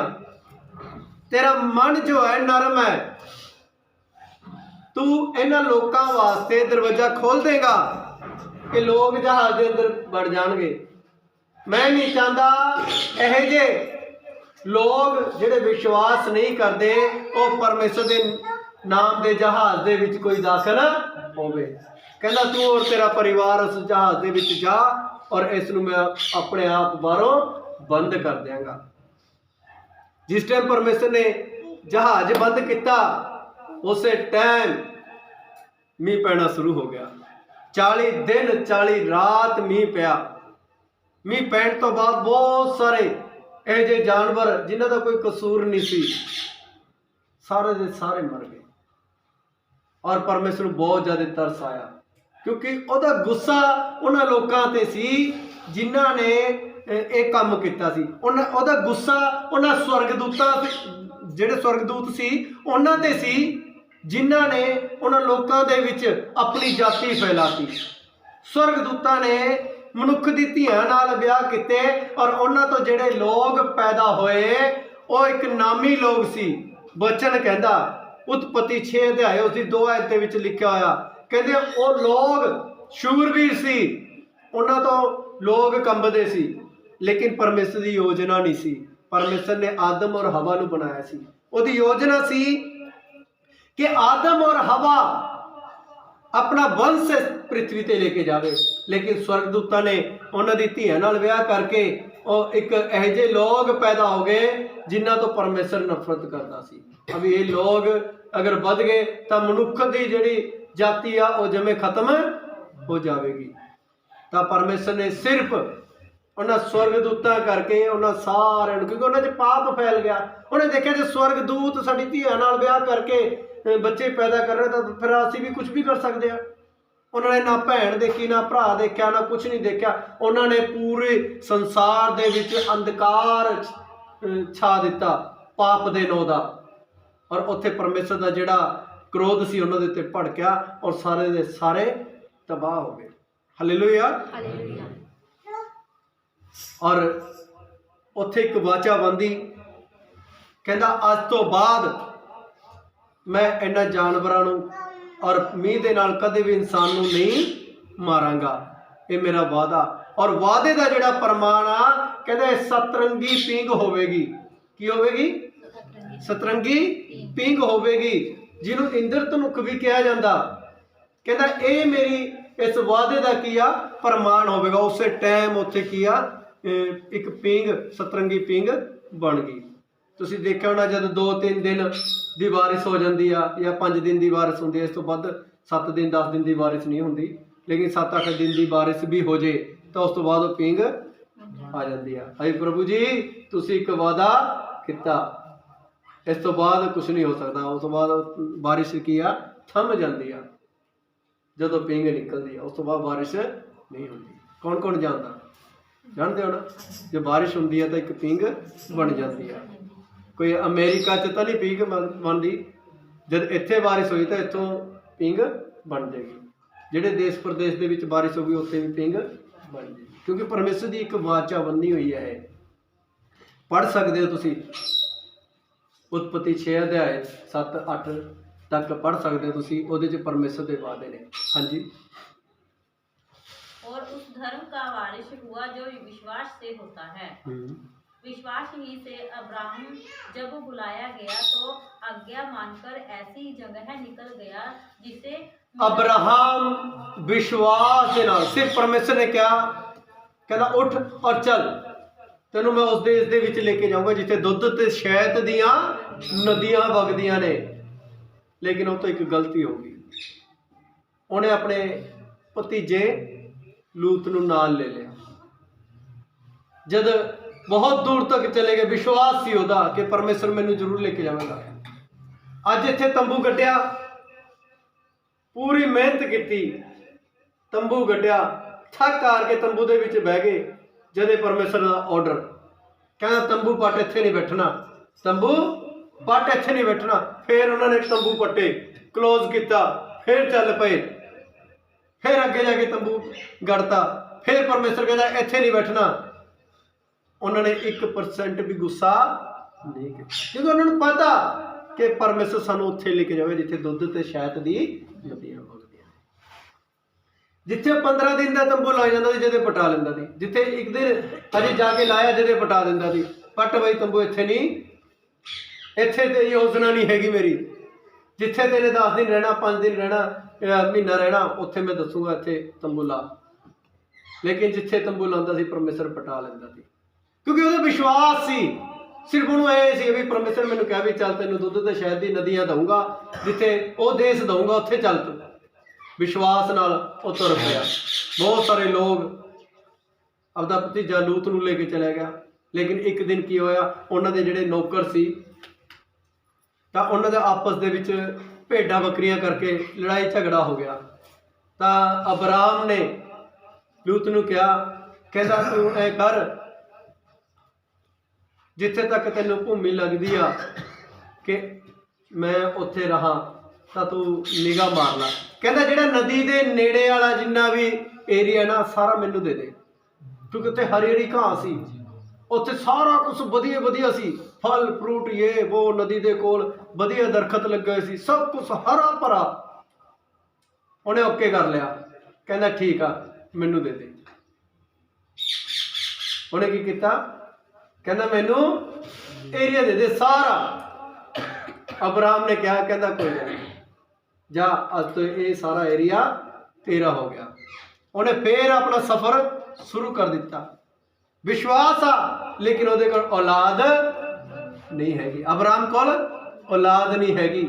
तेरा मन जो है नरम है, तू इन्हां लोकां वास्ते दरवाजा खोल देगा कि लोग जहाज के अंदर बढ़ जाएंगे। मैं नहीं चाहता यह जे लोग जिहड़े विश्वास नहीं करते वो परमेश्वर के नाम के जहाज के विच कोई दाखिल होवे। कहना तू और तेरा परिवार उस जहाज के विच जा और इसनूं मैं अपने आप बाहरों बंद कर देंगा। जिस टाइम परमेश्वर ने जहाज बंद किया उस टाइम मीह पैना शुरू हो गया। 40 दिन 40 ਰਾਤ ਮੀਂਹ ਪਿਆ। ਮੀਂਹ ਪੈਣ ਤੋਂ ਬਾਅਦ ਬਹੁਤ ਸਾਰੇ ਇਹ ਜਿਹੇ ਜਾਨਵਰ ਜਿਨ੍ਹਾਂ ਦਾ ਕੋਈ ਕਸੂਰ ਨਹੀਂ ਸੀ, ਸਾਰੇ ਦੇ ਸਾਰੇ ਮਰ ਗਏ। ਔਰ ਪਰਮੇਸ਼ਰ ਨੂੰ ਬਹੁਤ ਜ਼ਿਆਦਾ ਤਰਸ ਆਇਆ, ਕਿਉਂਕਿ ਉਹਦਾ ਗੁੱਸਾ ਉਹਨਾਂ ਲੋਕਾਂ ਤੇ ਸੀ ਜਿਨ੍ਹਾਂ ਨੇ ਇਹ ਕੰਮ ਕੀਤਾ ਸੀ। ਉਹਦਾ ਗੁੱਸਾ ਉਹਨਾਂ ਸਵਰਗਦੂਤਾਂ ਤੇ, ਜਿਹੜੇ ਸਵਰਗਦੂਤ ਸੀ ਉਹਨਾਂ ਤੇ ਸੀ ਜਿਨ੍ਹਾਂ ਨੇ ਉਹਨਾਂ ਲੋਕਾਂ ਦੇ ਵਿੱਚ ਆਪਣੀ ਜਾਤੀ ਫੈਲਾਤੀ। ਸਵਰਗਦੂਤਾਂ ਨੇ ਮਨੁੱਖ ਦੀ ਧੀਆਂ ਨਾਲ ਵਿਆਹ ਕੀਤੇ ਔਰ ਉਹਨਾਂ ਤੋਂ ਜਿਹੜੇ ਲੋਕ ਪੈਦਾ ਹੋਏ ਉਹ ਇੱਕ ਨਾਮੀ ਲੋਕ ਸੀ। ਬਚਨ ਕਹਿੰਦਾ ਉਤਪਤੀ 6 ਅਧਿਆਏ ਉਸਦੀ 2 ਆਇਤ ਦੇ ਵਿੱਚ ਲਿਖਿਆ ਹੋਇਆ, ਕਹਿੰਦੇ ਉਹ ਲੋਕ ਸ਼ੂਰਵੀਰ ਸੀ, ਉਹਨਾਂ ਤੋਂ ਲੋਕ ਕੰਬਦੇ ਸੀ, ਲੇਕਿਨ ਪਰਮੇਸ਼ਰ ਦੀ ਯੋਜਨਾ ਨਹੀਂ ਸੀ। ਪਰਮੇਸ਼ਰ ਨੇ ਆਦਮ ਔਰ ਹਵਾ ਨੂੰ ਬਣਾਇਆ ਸੀ। ਉਹਦੀ ਯੋਜਨਾ ਸੀ ਕਿ ਆਦਮ ਔਰ ਹਵਾ ਆਪਣਾ ਵੰਸ਼ ਪ੍ਰਿਥਵੀ ਤੇ ਲੈ ਕੇ ਜਾਵੇ, ਲੇਕਿਨ ਸਵਰਗਦੂਤਾਂ ਨੇ ਉਹਨਾਂ ਦੀ ਧੀਆਂ ਨਾਲ ਵਿਆਹ ਕਰਕੇ ਉਹ ਇੱਕ ਇਹੋ ਜਿਹੇ ਲੋਕ ਪੈਦਾ ਹੋ ਗਏ ਜਿਨ੍ਹਾਂ ਤੋਂ ਪਰਮੇਸ਼ਰ ਨਫ਼ਰਤ ਕਰਦਾ ਸੀ। ਅਭੀ ਇਹ ਲੋਕ ਅਗਰ ਵੱਧ ਗਏ ਤਾਂ ਮਨੁੱਖ ਦੀ ਜਿਹੜੀ ਜਾਤੀ ਆ ਉਹ ਜਿਵੇਂ ਖਤਮ ਹੋ ਜਾਵੇਗੀ। ਤਾਂ ਪਰਮੇਸ਼ਰ ਨੇ ਸਿਰਫ ਉਹਨਾਂ ਸਵਰਗਦੂਤਾਂ ਕਰਕੇ ਉਹਨਾਂ ਸਾਰਿਆਂ ਨੂੰ, ਕਿਉਂਕਿ ਉਹਨਾਂ 'ਚ ਪਾਪ ਫੈਲ ਗਿਆ, ਉਹਨੇ ਦੇਖਿਆ ਜੇ ਸਵਰਗਦੂਤ ਸਾਡੀ ਧੀਆਂ ਨਾਲ ਵਿਆਹ ਕਰਕੇ ਬੱਚੇ ਪੈਦਾ ਕਰ ਰਹੇ ਤਾਂ ਫਿਰ ਅਸੀਂ ਵੀ ਕੁਝ ਵੀ ਕਰ ਸਕਦੇ ਆ। ਉਹਨਾਂ ਨੇ ਨਾ ਭੈਣ ਦੇਖੀ, ਨਾ ਭਰਾ ਦੇਖਿਆ, ਨਾ ਕੁਝ ਨਹੀਂ ਦੇਖਿਆ। ਉਹਨਾਂ ਨੇ ਪੂਰੇ ਸੰਸਾਰ ਦੇ ਵਿੱਚ ਅੰਧਕਾਰ ਛਾ ਦਿੱਤਾ ਪਾਪ ਦੇ ਨਾਂ ਦਾ, ਔਰ ਉੱਥੇ ਪਰਮੇਸ਼ਰ ਦਾ ਜਿਹੜਾ ਕ੍ਰੋਧ ਸੀ ਉਹਨਾਂ ਦੇ ਉੱਤੇ ਭੜਕਿਆ ਔਰ ਸਾਰੇ ਦੇ ਸਾਰੇ ਤਬਾਹ ਹੋ ਗਏ। ਹਾਲੇਲੂਇਆ। ਔਰ ਉੱਥੇ ਇੱਕ ਵਾਚਾ ਬੰਦੀ ਕਹਿੰਦਾ ਅੱਜ ਤੋਂ ਬਾਅਦ ਮੈਂ ਇਹਨਾਂ ਜਾਨਵਰਾਂ ਨੂੰ ਔਰ ਮੀਂਹ ਦੇ ਨਾਲ ਕਦੇ ਵੀ ਇਨਸਾਨ ਨੂੰ ਨਹੀਂ ਮਾਰਾਂਗਾ, ਇਹ ਮੇਰਾ ਵਾਅਦਾ। ਔਰ ਵਾਅਦੇ ਦਾ ਜਿਹੜਾ ਪ੍ਰਮਾਣ ਆ, ਕਹਿੰਦਾ ਸਤਰੰਗੀ ਪੀਂਗ ਹੋਵੇਗੀ। ਕੀ ਹੋਵੇਗੀ? ਸਤਰੰਗੀ ਪੀਂਗ ਹੋਵੇਗੀ, ਜਿਹਨੂੰ ਇੰਦਰ ਧਨੁਖ ਵੀ ਕਿਹਾ ਜਾਂਦਾ। ਕਹਿੰਦਾ ਇਹ ਮੇਰੀ ਇਸ ਵਾਅਦੇ ਦਾ ਕੀ ਆ? ਪ੍ਰਮਾਣ ਹੋਵੇਗਾ। ਉਸੇ ਟਾਈਮ ਉੱਥੇ ਕੀ ਆ? ਇੱਕ ਪੀਂਗ, ਸਤਰੰਗੀ ਪੀਂਗ ਬਣ ਗਈ। ਤੁਸੀਂ ਦੇਖਿਆ ਹੋਣਾ ਜਦ 2-3 ਦਿਨ ਦੀ ਬਾਰਿਸ਼ ਹੋ ਜਾਂਦੀ ਆ ਜਾਂ 5 ਦਿਨ ਦੀ ਬਾਰਿਸ਼ ਹੁੰਦੀ ਹੈ, ਇਸ ਤੋਂ ਵੱਧ 7 ਦਿਨ 10 ਦਿਨ ਦੀ ਬਾਰਿਸ਼ ਨਹੀਂ ਹੁੰਦੀ, ਲੇਕਿਨ 7-8 ਦਿਨ ਦੀ ਬਾਰਿਸ਼ ਵੀ ਹੋ ਜੇ ਤਾਂ ਉਸ ਤੋਂ ਬਾਅਦ ਉਹ ਪੀਂਗ ਆ ਜਾਂਦੀ ਆ। ਹਾਏ ਪ੍ਰਭੂ ਜੀ ਤੁਸੀਂ ਇੱਕ ਵਾਅਦਾ ਕੀਤਾ, ਇਸ ਤੋਂ ਬਾਅਦ ਕੁਝ ਨਹੀਂ ਹੋ ਸਕਦਾ। ਉਸ ਤੋਂ ਬਾਅਦ ਬਾਰਿਸ਼ ਕੀ ਆ? ਥੰਮ ਜਾਂਦੀ ਆ। ਜਦੋਂ ਪੀਂਗ ਨਿਕਲਦੀ ਆ ਉਸ ਤੋਂ ਬਾਅਦ ਬਾਰਿਸ਼ ਨਹੀਂ ਹੁੰਦੀ। ਕੌਣ ਕੌਣ ਜਾਣਦਾ? ਜਾਣਦੇ ਹੋ ਨਾ, ਜੇ ਬਾਰਿਸ਼ ਹੁੰਦੀ ਹੈ ਤਾਂ ਇੱਕ ਪੀਂਗ ਬਣ ਜਾਂਦੀ ਆ। ਕੋਈ ਅਮਰੀਕਾ 'ਚ ਤਾਂ ਨਹੀਂ ਪੀਂਗ ਬਣਦੀ, ਜਦ ਇੱਥੇ ਬਾਰਿਸ਼ ਹੋਈ ਤਾਂ ਇੱਥੋਂ ਪੀਂਗ ਬਣ ਜਾਏਗੀ। ਜਿਹੜੇ ਦੇਸ਼ ਪ੍ਰਦੇਸ਼ ਦੇ ਵਿੱਚ ਬਾਰਿਸ਼ ਹੋਗੀ ਉੱਥੇ ਵੀ ਪੀਂਗ ਬਣ ਜਾਏਗੀ, ਕਿਉਂਕਿ ਪਰਮੇਸ਼ਰ ਦੀ ਇੱਕ ਵਾਚਾ ਬੰਨੀ ਹੋਈ ਹੈ। ਇਹ ਪੜ੍ਹ ਸਕਦੇ ਹੋ ਤੁਸੀਂ, ਉਤਪਤੀ 6 ਅਧਿਆਏ 7-8 ਤੱਕ ਪੜ੍ਹ ਸਕਦੇ ਹੋ ਤੁਸੀਂ। ਉਹਦੇ 'ਚ ਪਰਮੇਸ਼ਰ ਦੇ ਵਾਅਦੇ ਨੇ। ਹਾਂਜੀ। और उस धर्म का वारिस हुआ जो विश्वास से होता है। विश्वास ही से अब्राहम जब बुलाया गया तो आज्ञा मानकर ऐसी जगह निकल गया जिसे अब्राहम विश्वास के नाल सिर्फ परमेश्वर ने क्या कहता? उठ और चल, तेनों मैं उस देश दे विच लेके जाऊंगा जिथे दुध ते शहद दियां नदियां वगदियां ने। लेकिन वो तो एक गलती हो गई, उन्हें अपने भतीजे लूत नूं नाल ले लिया। जद बहुत दूर तक चले गए, विश्वास सी उहदा कि परमेश्वर मैनूं जरूर लेके जावेगा। अज इत्थे तंबू गड्ढिया, पूरी मेहनत की, तंबू गड्ढिया, थक हार के तंबू दे विच बह गए। जदे परमेश्वर का ऑर्डर कहना तंबू पट इत्थे नहीं बैठना, तंबू पट इत्थे नहीं बैठना। फिर उन्होंने तंबू पट्टे, क्लोज किया, फिर चल पे, फिर अगे जाके तंबू गड़ता। फिर परमेश्वर कहता इत्थे नहीं बैठना। उन्होंने 1% भी गुस्सा नहीं किया, क्योंकि उन्होंने पता कि परमेश्वर सानू उत्थे लेके जावे जिथे दुध ते शहद दी नदियां वगदियां। जिथे 15 दिन का तंबू लग जाता सी जदे पटा लेंदा सी, जिथे एक दिन अजे जाके लाया जदे पटा दिंदा सी। पट बई तंबू इत्थे नहीं, इत्थे ते योजना नहीं हैगी मेरी। जिथे तेरे 10 दिन रहना, 5 दिन रहना, महीना रहना, उत्थे मैं दसूंगा इत्थे तंबू ला। लेकिन जिथे तंबू लांदा सी परमेश्वर पटा लैंदा सी, क्योंकि ਉਹਦਾ विश्वास सी। सिर्फ ਉਹਨੂੰ ਇਹ ਸੀ ਵੀ परमेश्वर ਮੈਨੂੰ ਕਹਿ ਵੀ ਚੱਲ ਤੈਨੂੰ ਦੁੱਧ ਤੇ ਸ਼ਹਿਦ ਦੀ ਨਦੀਆਂ ਦਊਂਗਾ, ਜਿੱਥੇ ਉਹ ਦੇਸ਼ ਦਊਂਗਾ ਉੱਥੇ ਚੱਲ ਤੂੰ। ਵਿਸ਼ਵਾਸ ਨਾਲ ਉਹ ਤੁਰ ਪਿਆ। ਬਹੁਤ ਸਾਰੇ ਲੋਕ ਆਪਦਾ ਭਤੀਜਾ ਲੂਤ ਨੂੰ ਲੈ ਕੇ ਚਲਿਆ ਗਿਆ। ਲੇਕਿਨ ਇੱਕ ਦਿਨ ਕੀ ਹੋਇਆ, ਉਹਨਾਂ ਦੇ ਜਿਹੜੇ ਨੌਕਰ ਸੀ ਤਾਂ ਉਹਨਾਂ ਦੇ ਆਪਸ ਦੇ ਵਿੱਚ ਭੇਡਾਂ ਬੱਕਰੀਆਂ ਕਰਕੇ ਲੜਾਈ ਝਗੜਾ ਹੋ ਗਿਆ। ਤਾਂ ਅਬਰਾਮ ਨੇ ਲੂਤ ਨੂੰ ਕਿਹਾ, ਕਹਿੰਦਾ ਤੂੰ ਐ ਕਰ, ਜਿੱਥੇ ਤੱਕ ਤੈਨੂੰ ਭੂਮੀ ਲੱਗਦੀ ਆ ਕਿ ਮੈਂ ਉੱਥੇ ਰਹਾਂ ਤਾਂ ਤੂੰ ਨਿਗਾਹ ਮਾਰ ਲੈ। ਕਹਿੰਦਾ ਜਿਹੜਾ ਨਦੀ ਦੇ ਨੇੜੇ ਵਾਲਾ ਜਿੰਨਾ ਵੀ ਏਰੀਆ ਨਾ ਸਾਰਾ ਮੈਨੂੰ ਦੇ ਦੇ, ਕਿਉਂਕਿ ਉੱਥੇ ਹਰੀ ਹਰੀ ਘਾਹ ਸੀ, ਉੱਥੇ ਸਾਰਾ ਕੁਝ ਵਧੀਆ ਵਧੀਆ ਸੀ, ਫਲ ਫਰੂਟ ਇਹ ਉਹ, ਨਦੀ ਦੇ ਕੋਲ ਵਧੀਆ ਦਰਖਤ ਲੱਗੇ ਹੋਏ ਸੀ, ਸਭ ਕੁਝ ਹਰਾ ਭਰਾ। ਉਹਨੇ ਓਕੇ ਕਰ ਲਿਆ, ਕਹਿੰਦਾ ਠੀਕ ਆ ਮੈਨੂੰ ਦੇ ਦੇ। ਉਹਨੇ ਕੀ ਕੀਤਾ, ਕਹਿੰਦਾ ਮੈਨੂੰ ਏਰੀਆ ਦੇ ਦੇ ਸਾਰਾ। ਅਬਰਾਮ ਨੇ ਕਿਹਾ, ਕਹਿੰਦਾ ਕੋਈ ਗੱਲ ਨਹੀਂ, ਜਾ ਅੱਜ ਤੋਂ ਇਹ ਸਾਰਾ ਏਰੀਆ ਤੇਰਾ ਹੋ ਗਿਆ। ਉਹਨੇ ਫੇਰ ਆਪਣਾ ਸਫ਼ਰ ਸ਼ੁਰੂ ਕਰ ਦਿੱਤਾ। ਵਿਸ਼ਵਾਸ ਆ, ਲੇਕਿਨ ਉਹਦੇ ਕੋਲ ਔਲਾਦ ਨਹੀਂ ਹੈਗੀ। ਅਬਰਾਮ ਕੋਲ ਔਲਾਦ ਨਹੀਂ ਹੈਗੀ,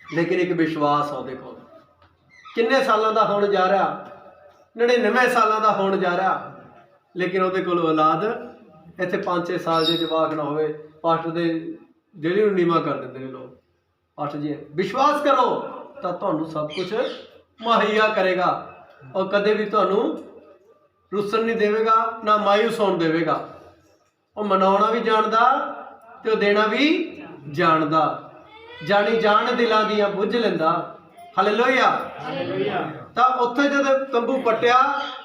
ਲੇਕਿਨ ਇੱਕ ਵਿਸ਼ਵਾਸ ਆ ਉਹਦੇ ਕੋਲ। ਕਿੰਨੇ ਸਾਲਾਂ ਦਾ ਹੋਣ ਜਾ ਰਿਹਾ, 99 ਸਾਲਾਂ ਦਾ ਹੋਣ ਜਾ ਰਿਹਾ, ਲੇਕਿਨ ਉਹਦੇ ਕੋਲ ਔਲਾਦ। ਇੱਥੇ 5-6 ਸਾਲ ਦੇ ਜਵਾਕ ਨਾ ਹੋਵੇ, ਪਾਸਟਰ ਦੇ ਜਿਹੜੀ ਨੂੰ ਨੀਵਾਂ ਕਰ ਦਿੰਦੇ ਨੇ ਲੋਕ। ਪਾਸਟਰ ਜੀ ਵਿਸ਼ਵਾਸ ਕਰੋ ਤਾਂ ਤੁਹਾਨੂੰ ਸਭ ਕੁਝ ਮੁਹੱਈਆ ਕਰੇਗਾ, ਔਰ ਕਦੇ ਵੀ ਤੁਹਾਨੂੰ ਰੁੱਸਣ ਨਹੀਂ ਦੇਵੇਗਾ, ਨਾ ਮਾਯੂਸ ਹੋਣ ਦੇਵੇਗਾ। ਉਹ ਮਨਾਉਣਾ ਵੀ ਜਾਣਦਾ ਤੇ ਉਹ ਦੇਣਾ ਵੀ ਜਾਣਦਾ। ਜਾਣੀ ਜਾਣ ਦਿਲਾਂ ਦੀਆਂ ਬੁੱਝ ਲੈਂਦਾ। ਹਾਲੇਲੂਇਆ। ਤਾਂ ਉੱਥੇ ਜਦ ਤੰਬੂ ਪੱਟਿਆ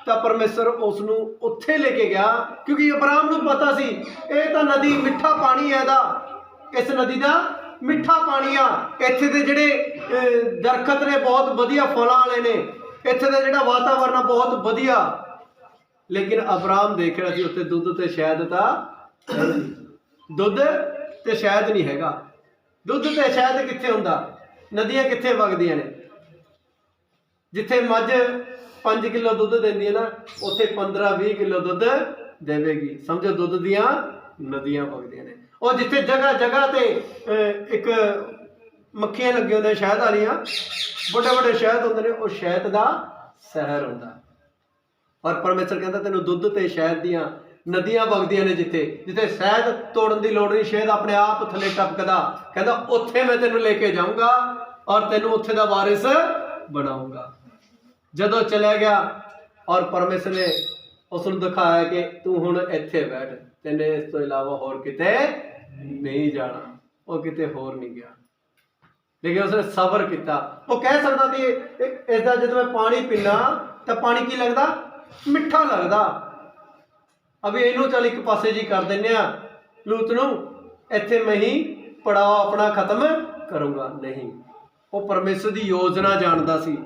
ਤਾਂ ਪਰਮੇਸ਼ਰ ਉਸ ਨੂੰ ਉੱਥੇ ਲੈ ਕੇ ਗਿਆ, ਕਿਉਂਕਿ ਅਬਰਾਮ ਨੂੰ ਪਤਾ ਸੀ ਇਹ ਤਾਂ ਨਦੀ ਮਿੱਠਾ ਪਾਣੀ ਹੈ, ਇਹਦਾ ਇਸ ਨਦੀ ਦਾ ਮਿੱਠਾ ਪਾਣੀ ਆ। ਇੱਥੇ ਦੇ ਜਿਹੜੇ ਦਰਖਤ ਨੇ ਬਹੁਤ ਵਧੀਆ ਫਲਾਂ ਵਾਲੇ ਨੇ, ਇੱਥੇ ਦਾ ਜਿਹੜਾ ਵਾਤਾਵਰਨ ਆ ਬਹੁਤ ਵਧੀਆ। ਲੇਕਿਨ ਅਬਰਾਮ ਦੇਖ ਰਿਹਾ ਸੀ ਉੱਥੇ ਦੁੱਧ ਤੇ ਸ਼ਹਿਦ ਤਾਂ ਦੁੱਧ ਤੇ ਸ਼ਹਿਦ ਨਹੀਂ ਹੈਗਾ। ਦੁੱਧ ਤੇ ਸ਼ਹਿਦ ਕਿੱਥੇ ਹੁੰਦਾ, ਨਦੀਆਂ ਕਿੱਥੇ ਵਗਦੀਆਂ ਨੇ। ਜਿੱਥੇ ਮੱਝ 5 ਕਿਲੋ ਦੁੱਧ ਦਿੰਦੀ ਹੈ ਨਾ, ਉੱਥੇ 15-20 ਕਿਲੋ ਦੁੱਧ ਦੇਵੇਗੀ। ਸਮਝੋ ਦੁੱਧ ਦੀਆਂ ਨਦੀਆਂ ਵਗਦੀਆਂ ਨੇ। ਉਹ ਜਿੱਥੇ ਜਗ੍ਹਾ ਜਗ੍ਹਾ ਤੇ ਇੱਕ ਮੱਖੀਆਂ ਲੱਗੀਆਂ ਹੁੰਦੀਆਂ ਸ਼ਹਿਦ ਵਾਲੀਆਂ, ਵੱਡੇ ਵੱਡੇ ਸ਼ਹਿਦ ਹੁੰਦੇ ਨੇ, ਉਹ ਸ਼ਹਿਦ ਦਾ ਸ਼ਹਿਰ ਹੁੰਦਾ। ਔਰ ਪਰਮੇਸ਼ਰ ਕਹਿੰਦਾ ਤੈਨੂੰ ਦੁੱਧ ਤੇ ਸ਼ਹਿਦ ਦੀਆਂ ਨਦੀਆਂ ਵਗਦੀਆਂ ਨੇ, ਜਿੱਥੇ ਜਿੱਥੇ ਸ਼ਹਿਦ ਤੋੜਨ ਦੀ ਲੋੜ ਨਹੀਂ, ਸ਼ਹਿਦ ਆਪਣੇ ਆਪ ਥੱਲੇ ਟਪਕਦਾ। ਕਹਿੰਦਾ ਉੱਥੇ ਮੈਂ ਤੈਨੂੰ ਲੈ ਕੇ ਜਾਊਂਗਾ ਔਰ ਤੈਨੂੰ ਉੱਥੇ ਦਾ ਵਾਰਿਸ ਬਣਾਊਂਗਾ। ਜਦੋਂ ਚਲਿਆ ਗਿਆ ਔਰ ਪਰਮੇਸ਼ਰ ਨੇ ਉਸ ਨੂੰ ਦਿਖਾਇਆ ਕਿ ਤੂੰ ਹੁਣ ਇੱਥੇ ਬੈਠ, ਤੈਨੇ ਇਸ ਤੋਂ ਇਲਾਵਾ ਹੋਰ ਕਿਤੇ ਨਹੀਂ ਜਾਣਾ। ਉਹ ਕਿਤੇ ਹੋਰ ਨਹੀਂ ਗਿਆ, ਲੇਕਿਨ ਉਸਨੇ ਸਬਰ ਕੀਤਾ। ਉਹ ਕਹਿ ਸਕਦਾ ਸੀ ਇਸ ਦਾ ਜਦੋਂ ਮੈਂ ਪਾਣੀ ਪੀਣਾ ਤਾਂ ਪਾਣੀ ਕੀ ਲੱਗਦਾ, ਮਿੱਠਾ ਲੱਗਦਾ। ਅਭੀ ਇਹਨੂੰ ਚੱਲ ਇੱਕ ਪਾਸੇ ਜੀ ਕਰ ਦਿੰਦੇ ਆ ਲੂਤ ਨੂੰ, ਇੱਥੇ ਮੈਂ ਹੀ ਪੜਾਅ ਆਪਣਾ ਖਤਮ ਕਰੂੰਗਾ। ਨਹੀਂ, ਉਹ ਪਰਮੇਸ਼ਰ ਦੀ ਯੋਜਨਾ ਜਾਣਦਾ ਸੀ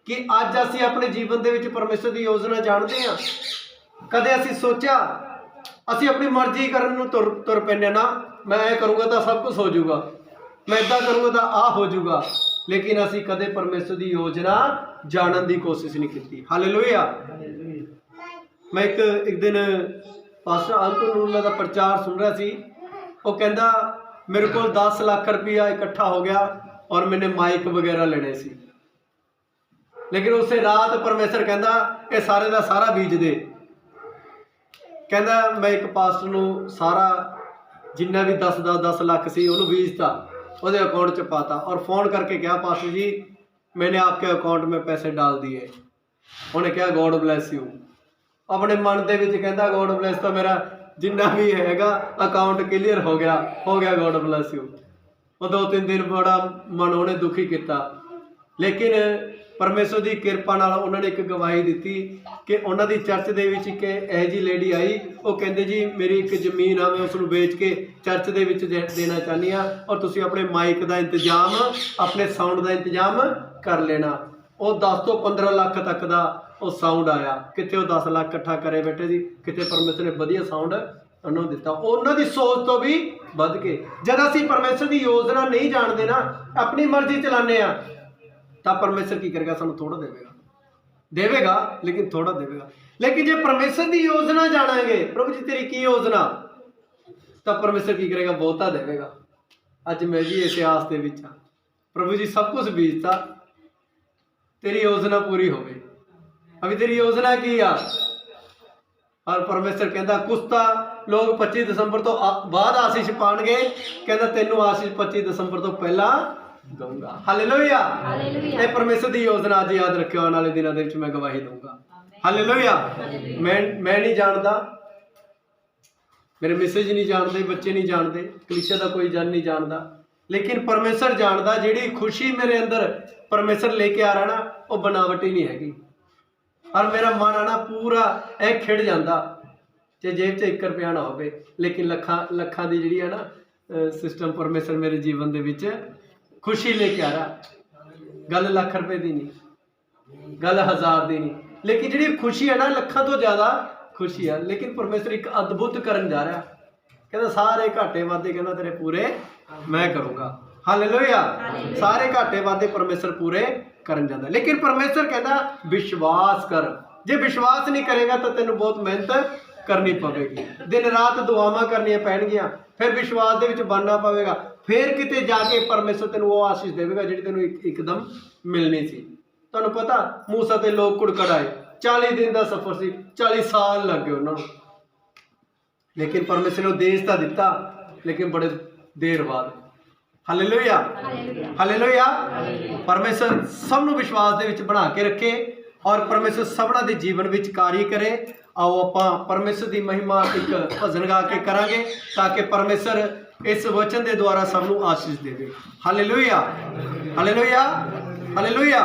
ਕਿ ਅੱਜ ਅਸੀਂ ਆਪਣੇ ਜੀਵਨ ਦੇ ਵਿੱਚ ਪਰਮੇਸ਼ਰ ਦੀ ਯੋਜਨਾ ਜਾਣਦੇ ਹਾਂ। ਕਦੇ ਅਸੀਂ ਸੋਚਿਆ, ਅਸੀਂ ਆਪਣੀ ਮਰਜ਼ੀ ਕਰਨ ਨੂੰ ਤੁਰ ਪੈਂਦੇ ਨਾ, ਮੈਂ ਇਹ ਕਰੂੰਗਾ ਤਾਂ ਸਭ ਕੁਝ ਹੋ ਜਾਊਗਾ, ਮੈਂ ਇੱਦਾਂ ਕਰੂੰਗਾ ਤਾਂ ਆਹ ਹੋ ਜਾਊਗਾ। ਲੇਕਿਨ ਅਸੀਂ ਕਦੇ ਪਰਮੇਸ਼ਰ ਦੀ ਯੋਜਨਾ ਜਾਣਨ ਦੀ ਕੋਸ਼ਿਸ਼ ਨਹੀਂ ਕੀਤੀ। ਹਾਲੇਲੂਇਆ। ਮੈਂ ਇੱਕ ਦਿਨ ਪਾਸਟਰ ਅੰਕਲ ਨੂਰਲਾ ਦਾ ਪ੍ਰਚਾਰ ਸੁਣ ਰਿਹਾ ਸੀ। ਉਹ ਕਹਿੰਦਾ ਮੇਰੇ ਕੋਲ 10 ਲੱਖ ਰੁਪਇਆ ਇਕੱਠਾ ਹੋ ਗਿਆ ਔਰ ਮੈਨੇ ਮਾਈਕ ਵਗੈਰਾ ਲੈਣੇ ਸੀ, ਲੇਕਿਨ ਉਸੇ ਰਾਤ ਪਰਮੇਸ਼ਰ ਕਹਿੰਦਾ ਇਹ ਸਾਰੇ ਦਾ ਸਾਰਾ ਬੀਜ ਦੇ। ਕਹਿੰਦਾ ਮੈਂ ਇੱਕ ਪਾਸਟਰ ਨੂੰ ਸਾਰਾ ਜਿੰਨਾ ਵੀ 10 ਲੱਖ ਸੀ ਉਹਨੂੰ ਬੀਜਤਾ, ਉਹਦੇ अकाउंट ਚ पाता और फ़ोन करके कहा पास्टर जी मैंने आपके अकाउंट में पैसे डाल दिए। उन्हें कहा गॉड ब्लैस यू। अपने मन के विच कहता गॉड ब्लैस तो मेरा जिन्ना भी हैगा अकाउंट क्लीयर हो गया गॉड ब्लैस यू। वो 2-3 दिन बड़ा मन उन्हें दुखी किया, लेकिन परमेश्वर की किरपा नाल उन्होंने एक गवाही दी कि उन्होंने चर्च के एक यह जी लेडी आई, वो कहते जी मेरी एक जमीन आ, मैं उसको बेच के चर्च के देना चाहती हाँ और तुसी अपने माइक का इंतजाम अपने साउंड का इंतजाम कर लेना। वो 10 तो 15 लाख तक का वो साउंड आया। कितने वो 10 लाख इकट्ठा करे बैठे जी, कितने परमेश्वर ने वधिया साउंड उन्होंने दिता। उन्होंने सोच तो भी वध के जब असीं परमेश्वर की योजना नहीं जानते ना, अपनी मर्जी चलाने तो परमेश्वर की करेगा, सानू थोड़ा देवेगा लेकिन थोड़ा देवेगा। लेकिन जो परमेश्वर की योजना जानांगे, प्रभु जी तेरी की योजना, तो परमेश्वर की करेगा, बहुता देवेगा। अज मैं भी इस आस के विच प्रभु जी सब कुछ बीजता, तेरी योजना पूरी होवे। अभी तेरी योजना की आ? और परमेश्वर कहता कुछ तो लोग 25 दसंबर तो बाद आशीष पाणगे, कहता तेनू आशीष 25 दसंबर तो पहला दूंगा। हालेलुया। हालेलुया। ये परमेश्वर की योजना अज याद रखियो, आने वाले दिनों के मैं गवाही दूंगा। हालेलुया। मैं नहीं जानता, मेरे मैसेज नहीं जानते, बच्चे नहीं जानते, कलीसिया का कोई जन नहीं जानता, लेकिन परमेश्वर जानता। जिहड़ी खुशी मेरे अंदर परमेश्वर लेके आ रहा ना, वो बनावटी नहीं हैगी। और मेरा मन है ना पूरा ऐ खिड़ जाता, जे जेब च 1 रुपया ना होवे, लेकिन लखां दी जिहड़ी है ना सिस्टम परमेश्वर मेरे जीवन दे विच खुशी लेके आ रहा। गल लाख रुपए दी नहीं, गल 1000 दी नहीं, लेकिन जिहड़ी खुशी है ना लखां तो ज़्यादा खुशी है। लेकिन परमेश्वर एक अद्भुत करन जा रहा, कहता सारे घाटे वादे कहता तेरे पूरे मैं करूँगा। हालेलुया। सारे घाटे वादे परमेश्वर पूरे करन जाता, लेकिन परमेश्वर कहता विश्वास कर। जे विश्वास नहीं करेगा तो तेन बहुत मेहनत करनी पवेगी, दिन रात दुआवां करनियां पैणगियां, फिर विश्वास दे विच बनना पवेगा, फिर किते जाके परमेश्वर तेन वो आशीष देवेगा जिहड़ी तेन एकदम मिलनी सी। तुहानूं पता मूसा ते लोग कुड़कड़ आए, 40 दिन का सफर सी, 40 साल लग गए उन्होंने, लेकिन परमेश्वर ने देश तो दिता, लेकिन बड़े देर बाद। हालेलुया। हालेलुया। परमेश्वर सबनों विश्वास दे विच बना के रखे और परमेश्वर सबना दे जीवन विच कार्य करे। आओ आपां परमेश्वर की महिमा एक भजन गा के करांगे, ताकि परमेश्वर इस वचन के द्वारा सबनों आशीष देवे। हालेलुया। हालेलुया। हालेलुया।